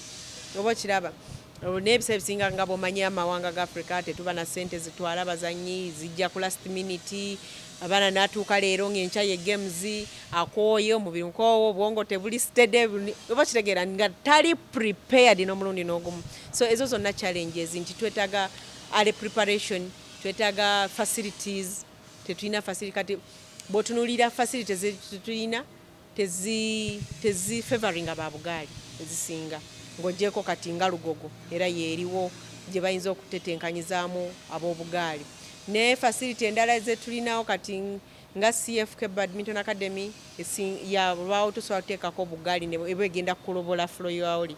oba kiraba n'ebiseera ebisinga nga bw'omanyi amawanga ga Africa tetuba na ssente zitwala abazannyi zijja ku last minute abaana n'atuuka leero ng'enkya ye games akooye omubiri nkoowo obwongo tebuli steady oba kitegeera nga tali prepared n'omulundi n'ogumu so ezo zonna challenges nti twetaaga ale preparation twetaaga facilities tetulina facility kati bw'otunuulira facilities tetulina tezi favoring aba Bugaali ezisinga ng'ogyeko kati nga Lugogo era yeeriwo gye bayinza okutetenkanyizaamu ab'Obugaali ne facility endala zetulinawo kati nga CFK Badminton Academy yalwawo tusobola kuteekako Obugaali eba egenda kulobola flow yaoli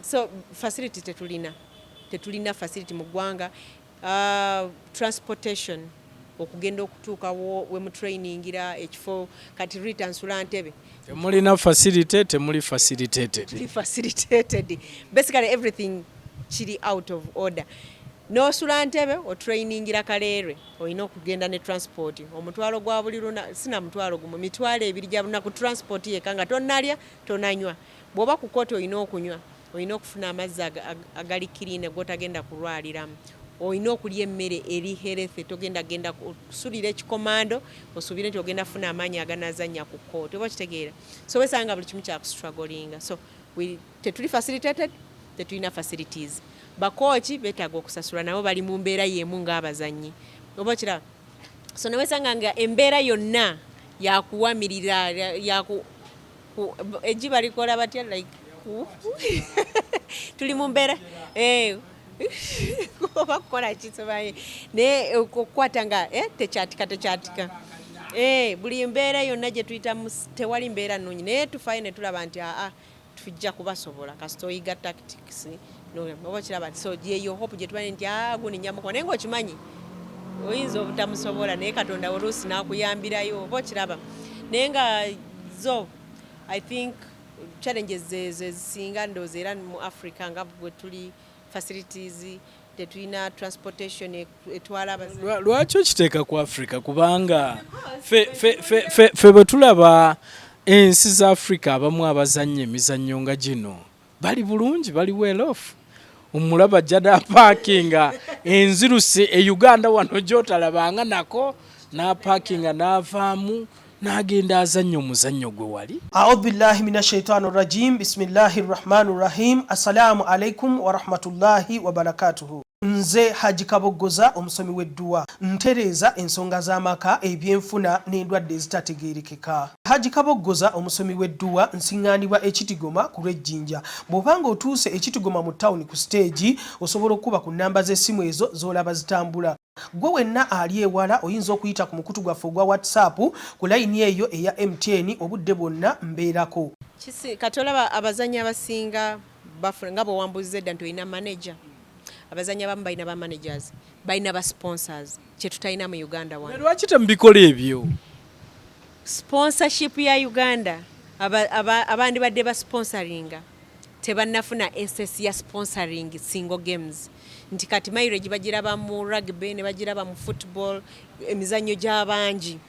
so facility tetulina facility mu ggwanga transportation okugenda okutuuka we mu trainingira ekifo kati ritansula Ntebe temulina facility temuli facilitated basically everything kiri out of order n'osula Ntebe otrainingira Kaleerwe olina okugenda ne transport omutwalo gwa buli sina mutwalo gumu mitwalo ebiri gya lunaku transport yeka nga tonalya tonanywa bw'oba ku kooti olina okunywa olina okufuna amazzi agali kirine gotagenda kulwaliramu olina okulya emmere eri healthy togenda kusulira ekikomando osuubire nti ogenda funa amaanyi aganazanya ku kooti oba kitegeera so wesanga buli kimu kyakustrugglinga so tetuli facilitated tetulina facilities bakooki beetaaga okusasula nabo bali mu mbeera y'emu ng'abazannyi oba kiraba so newesanga nga embeera yonna yakuwamirira ejji balikola batya like tuli mu mbeera oba kukola kisobaye naye okukwata nga tekyatika buli mbeera yonna gye tuyita tewali mbeera nnungi naye tufaayo ne tulaba nti tujja kubasobola kasita oyiga tactics oba kiraba so yeyo hope gye tubane nti guni nyamuko naye ng'okimanyi oyinza obutamusobola naye Katonda oluusi n'akuyambirayo oba kiraba naye nga zo I think challenges zezisinga ndowooza era mu Africa nga bwe tuli facilities tetulina transportation etwala abazannyi lwaki okiteeka ku Africa kubanga fe bwe tulaba ensi za Africa abamu abazannya emizannyo nga gino bali bulungi bali well off omulaba jada parkinga enzirusi e Uganda wano gyotalabanga nako na parkinga n'avaamu n'agenda azannyo omuzannyo gwe wali. A'udhu billahi minash shaitani rajim. Bismillahir rahmanir rahim. Assalamu alaikum wa rahmatullahi wa barakatuhu. Nze Haji Kaboggoza omusomi w'edduwa ntereeza ensonga z'amaka ebyenfuna n'endwadde ezitategeerekeka. Haji Kaboggoza omusomi w'edduwa nsiŋŋaanibwa Ekitigoma ku Lwejjinja. Bw'obanga otuuse Ekitigoma mu ttawuni ku stage osobola okuba ku nnamba z'essimu ezo z'olaba zitambula. Gwe wenna ali ewala oyinza okuyita ku mukutu gwaffe ogwa WhatsApp ku layini eyo eya MTN obudde bwonna mbeerako. Katolaba abazannyi abasinga bafuna nga bwe wambuzizza edda nti olina manager. Abazannyi abamu balina ba managers, balina ba sponsors. Kye tutalina mu Uganda wano. Lwaki temubikola ebyo? Sponsorship ya Uganda abandi badde ba sponsoringa tebannafuna SS ya sponsoring single games. Nti kati mileage bagiraba mu rugby ne bagiraba mu football emizannyo gy'abangi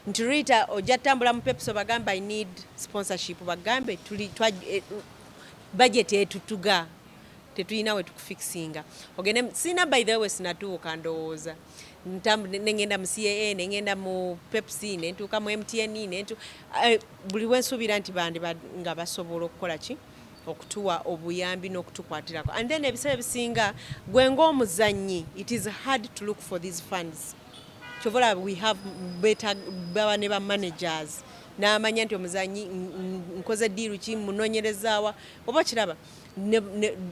nti Rita ojja tambula mu Pepsi bagamba I need sponsorship bagambe tuli budget etutuga tetulina we tukufixinga ogende sina by the way sinatuuka ndowooza nengenda mu CAA nengenda mu Pepsi nentuuka mu MTN nentu buli wensuubira nti bandi nga basobola okukola ki okutuwa obuyambi n'okutukwatirako and then ebiseera ebisinga gwe ng'omuzannyi it is hard to look for these funds kyovola we have better baba ne ba managers n'amanya nti omuzanyi nkoze ddiiru ki munonyerezaawa oba kiraba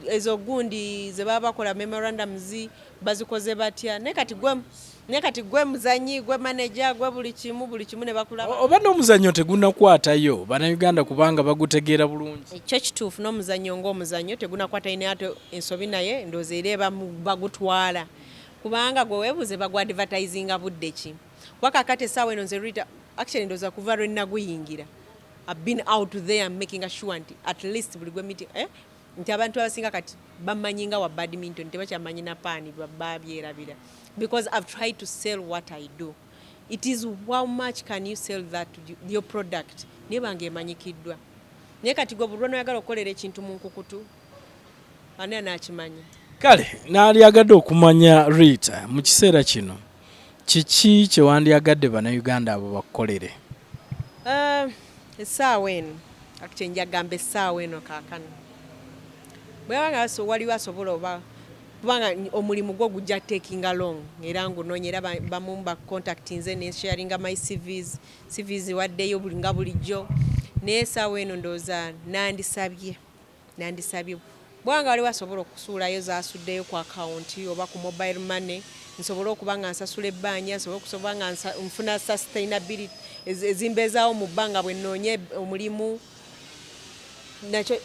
ezo gundi ze baba bakola memorandums bazikoze batya naye kati gwe muzanyi gwe manager gwe buli kimu ne bakulaba oba n'omuzannyo tegunakwatayo bannayuganda kubanga bagutegeera bulungi ekyo kituufu n'omuzannyo ng'omuzannyo tegunakwata ine ate ensobi naye ndowooza era bagutwala kubanga gwe weebuze bagwadvertisinga budde ki wakakati essaawa eno nze Rita actually ndowooza kuva lwe naguyingira I've been out there making sure nti at least buli gwe meeting nti abantu abasinga kati bamanyi nga wa badminton tebakyamanyi na paani babyerabira because I've tried to sell what I do. It is how much can you sell that your product naye bange emanyikiddwa naye kati gwe bulwa noyagala okukolera ekintu mu nkukutu ani anaakimanya kale naalyagadde okumanya Rita mu kiseera kino kiki kye wandyagadde bannayuganda abo bakukolere essaawa eno akitye njagamba essaawa eno kaakano bwebanga waliwo asobola oba kubanga omulimu gwo gujja taking along era ngunonya era bamu bakontakti nze ne sharinga my CVs waddeyo nga bulijjo naye essaawa eno ndowooza nandisabye bwanga waliwo asobola okusuulayo zasuddeyo ku akawunti oba ku mobile money nsobola okuba nga nsasula ebbanja nsobola okusobola nga nfuna sustainability ezimbeezaawo mu bbanga bwe nnoonye omulimu nakyo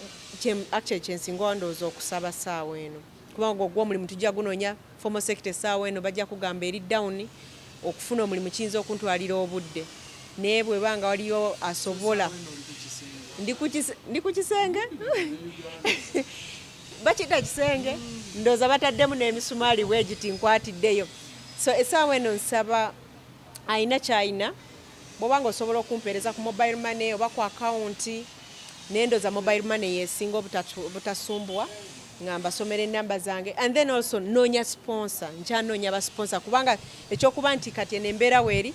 actually kyensinga ndowooza okusaba ssaawa eno kubanga ogw'omulimu tujja gunoonya formal sector essaawa eno bajja kugamba eri down okufuna omulimu kiyinza okuntwalira obudde naye bwebanga waliyo asobola ndi ku kisenge bakita kisenge ndowooza bataddemu n'emisumaali bwegiti nkwatiddeyo so essaawa eno nsaba ayina kyayina bw'obanga osobola okumpeereza ku mobile money oba ku akawunti naye ndowooza mobile money yesinga obutasumbuwa nga mbasomera enamba zange and then also noonya sponsor nkyanoonya basponsor kubanga ekyokuba nti kati eno embeera weeri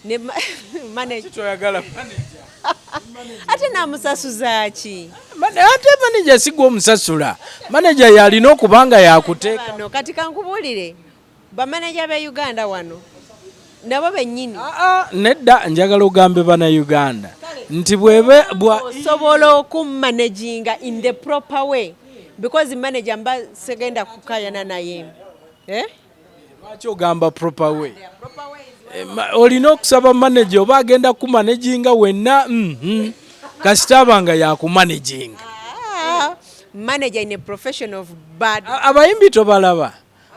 ne manager ate namusasuza ki ate manager sigwa omusasula manager yalina okubanga yakuteeka no kati kankubuulire bamanager be Uganda wano nabo bennyini nedda njagala ogambe bannayuganda nti bwebe osobola okummanaginga in the proper way because manager mba segenda kukayana naye lwaki ogamba proper way olina okusaba manager oba agenda kumanaginga wenna kasita abanga yakumanaginga manager in a profession of bad abayimbi tobalaba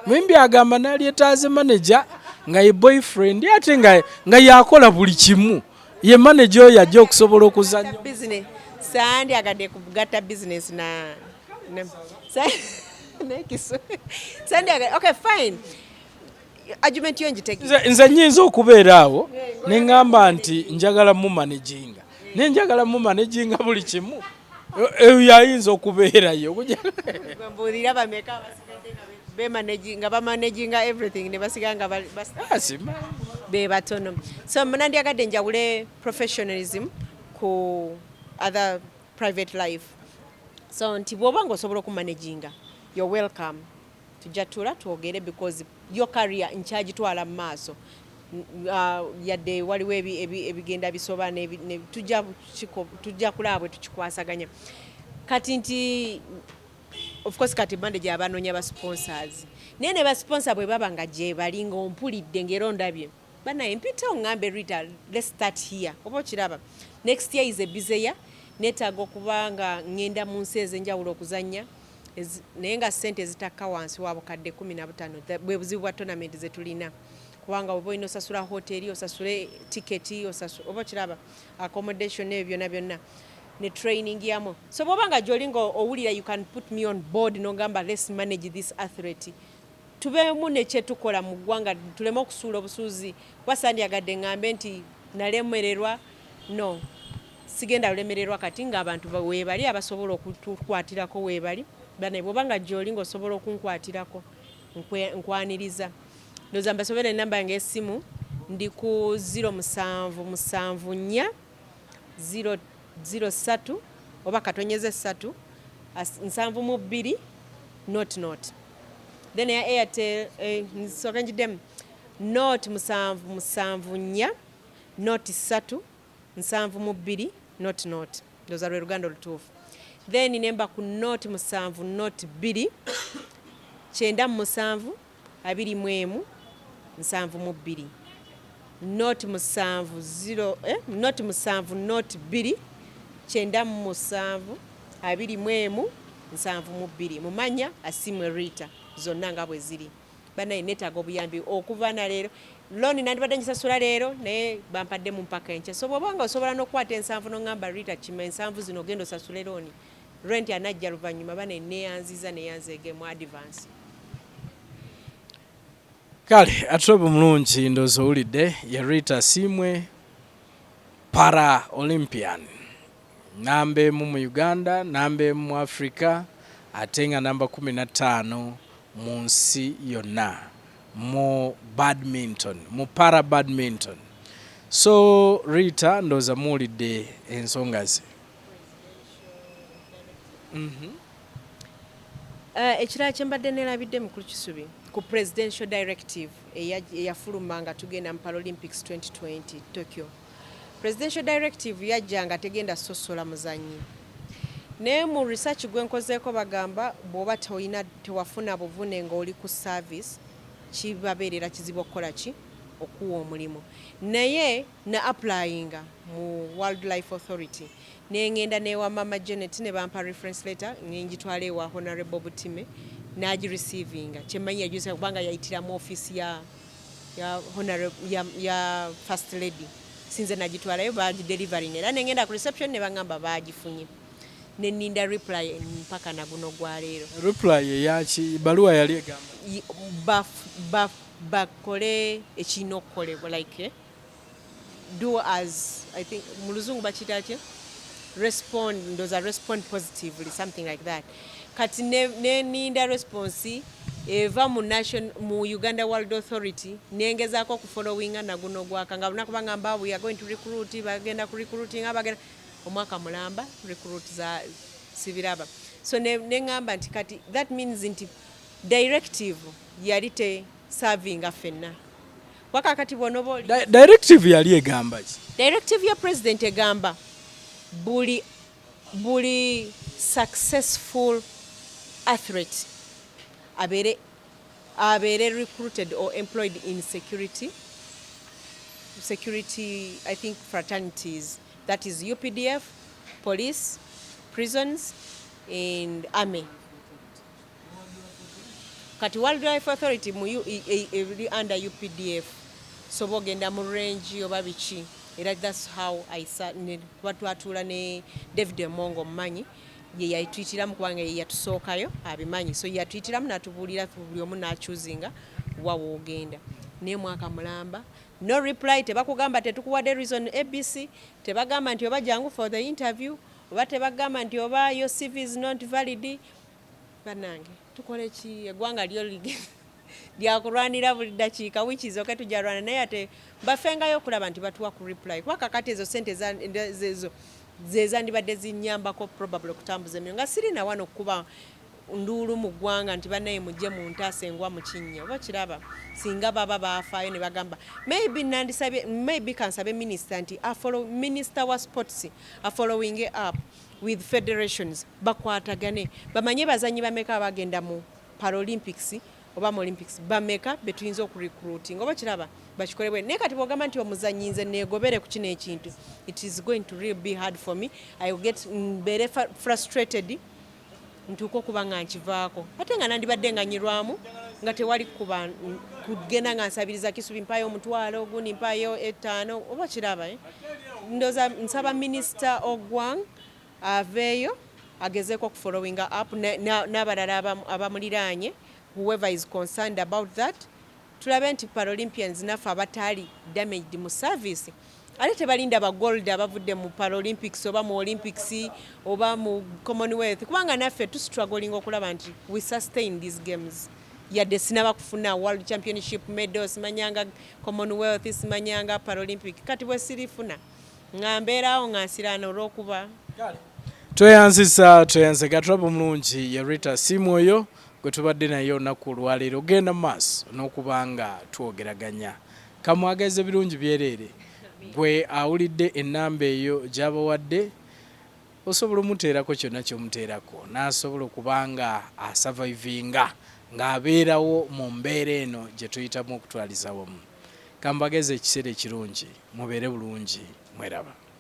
muyimbi agamba nalyetaaze manager nga ye boyfriend ate nga yakola buli kimu ye manager oyo ajja okusobola okuzanya sandi agadde kugatta business na sandi agadde okay fine argument yo njitege nze nyinza okubeera awo ne ngamba nti njagala mu managinga ne njagala mu managinga buli kimu eyo yayinza okubeerayo mbulira bameka nga bamanaginga everything ne basiga nga be batono so nandyagadde njawule professionalism ku other private life so nti bw'oba nga osobola okumanaginga you're welcome tujja tula twogere because your career nkyagitwala mu maaso yadde waliwo ebigenda bisoba tujja kulaba bwe tukikwasaganya kati nti of course kati manager abanoonya ba sponsors naye ne ba sponsor bwe baba nga gye bali nga ompulidde ng'era ondabye banaye mpita oŋŋambe Rita let's start here oba okiraba next year is a busy year neetaaga okuba nga ŋŋenda mu nsi ez'enjawulo okuzannya naye nga ssente zitakka wansi wa bukadde 15 bwe buzibu bwa tournament ze tulina kubanga oba olina osasula hoteri osasule tiketi oba okiraba accommodation ebyo byonna byonna ne training yamu so bw'oba nga gy'oli nga owulira you can put me on board n'ogamba let's manage this athlete tubeemu nekyetukola mu ggwanga tuleme okusuula obusuuzi kuba sandyagadde ŋŋambe nti nalemererwa no sigenda kulemererwa kati ng'abantu weebali abasobola okutukwatirako weebali banaye bw'oba nga gy'oli ng'osobola okunkwatirako nkwaniriza ndowooza mbasobera enamba yange y'essimu ndi ku 0774 03 oba katonyeze 3 72 not then ya Airtel nsoka njiddemu not 774 not 3 7 not ndoza lwe luganda olutuufu. Then nemba ku not 7 not 2 9 7 2 not 7 0 not 7 not 2 9 7 2 mumanya asimwe Rita zonna nga bwe ziri banaye neetaaga obuyambi okuva na leero looni nandibadde njisasula leero naye bampadde mu mpaka enkya so bw'obanga osobola n'okukwata 7 n'oŋŋamba Rita kima 7 zino ogenda osasule looni rent anajja luvannyuma banaye neeyanziza neeyanzeege mu advance. Kale atulobe mulungi ndowooza owulidde ye Rita Simwe Paralympian nambe mu Uganda nambe mu Africa ate nga namba 15 mu nsi yonna mu badminton mu para badminton. So Rita ndowooza muwulidde ensonga ze. Ekirala kye mbadde neerabidde mukulu Kisubi ku presidential directive eyafuluma nga tugenda mu Paralympics 2020 Tokyo. Presidential directive yajja nga tegenda sosola muzannyi. Naye mu research gwe nkozeeko bagamba bw'oba tewafuna buvune ng'oli ku service kibabeerera kizibu okukola ki okuwa omulimu. Naye na applyinga mu Wildlife Authority nengenda newa Mama Janet ne bampa reference letter ngitwala ewa Honorable Butime n'agireceiving kyemanyi yajuza kubanga yayitira mu office ya First Lady sinze nagitwalayo bagidelivering era nengenda ku reception ne bangamba bagifunye neninda reply mpaka na guno gwa leero. Reply yaki baluwa yali egamba bakole ekinokolebwa like do as I think mu luzungu bakitya respond positively something like that. Kati neninda response eva mu Uganda World Authority nengezaako ku following na guno gwaka nga nakubanga mba we are going to recruit bagenda ku recruiting abagenda omwaka mulamba recruit za siviraba so nengamba nti kati that means nti directive yalite serving afenna wakakati bonoboli directive yali egamba ki directive ya president egamba buli successful athlete abere recruited or employed in security I think fraternities, that is UPDF, police, prisons and army. Kati Wildlife Authority under UPDF so bogenda mu range oba biki era that's how I watwatula ne David Mongo mmanyi ye yayitwitiramu kubanga ye yatusookayo abimanyi so yatwitiramu n'atubuulira buli omu n'achuzinga wawo ogenda naye mwaka mulamba no reply tebakugamba tetukuwadde reason ABC tebagamba nti oba jangu for the interview oba tebagamba nti oba your CV is not valid banange tukole ki eggwanga lyo lyakulwanira buli dakiika wiki zokka tujalwana naye ate bafengayo okulaba nti batuwa ku reply kuba kakati ezo sente zezo zezandibadde zinyambako probably okutambuza emirimu nga sirina wano okuba nduulu mu ggwanga nti banaye mujje mu ntaasa engwa mu kinnya oba kiraba singa baba baafaayo ne bagamba maybe kansabe minister nti minister wa sports following up with federations bakwatagane bamanye bazanyi bameka abagenda mu Paralympics oba mu Olympics bameka betuyinza okurecruiting oba kiraba bakikolebwe naye kati bwogamba nti omuzanyi nze neegobere ku kino ekintu it is going to really be hard for me I will get mbere frustrated ntuuka okuba nga nkivaako ate nga nandibadde nga nyirwamu nga tewali kugenda nga nsabiriza Kisubi mpaayo omutwalo ogundi mpaayo 5 oba kiraba ndooza nsaba minisita Ogwang aveeyo agezeeko okufollowing up n'abalala abamuliraanye whoever is concerned about that tulabe nti Paralympians naffe abataali damaged mu service ate tebalinda ba gold abavudde mu Paralympics oba mu Olympics oba mu Commonwealth kubanga naffe tu struggling okulaba nti we sustain these games yadde sinaba kufuna World Championship medals simanyanga Commonwealth simanyanga Paralympic kati bwe sirifuna nga mbeeraawo nga nsiraana olw'okuba tweyanzisa gatulaba omulungi ye Rita Simwe oyo gwe tubadde naye olunaku olwaleero ogenda mu maaso n'okubanga twogeraganya kamwageze birungi byereere gwe awulidde ennamba eyo gy'abawadde osobola omuteerako kyonna ky'omuteerako n'asobola okubanga asurvivinga ng'abeerawo mu mbeera eno gye tuyitamu okutwaliza wamu. Kambageze ekiseera ekirungi mubeere bulungi mweraba.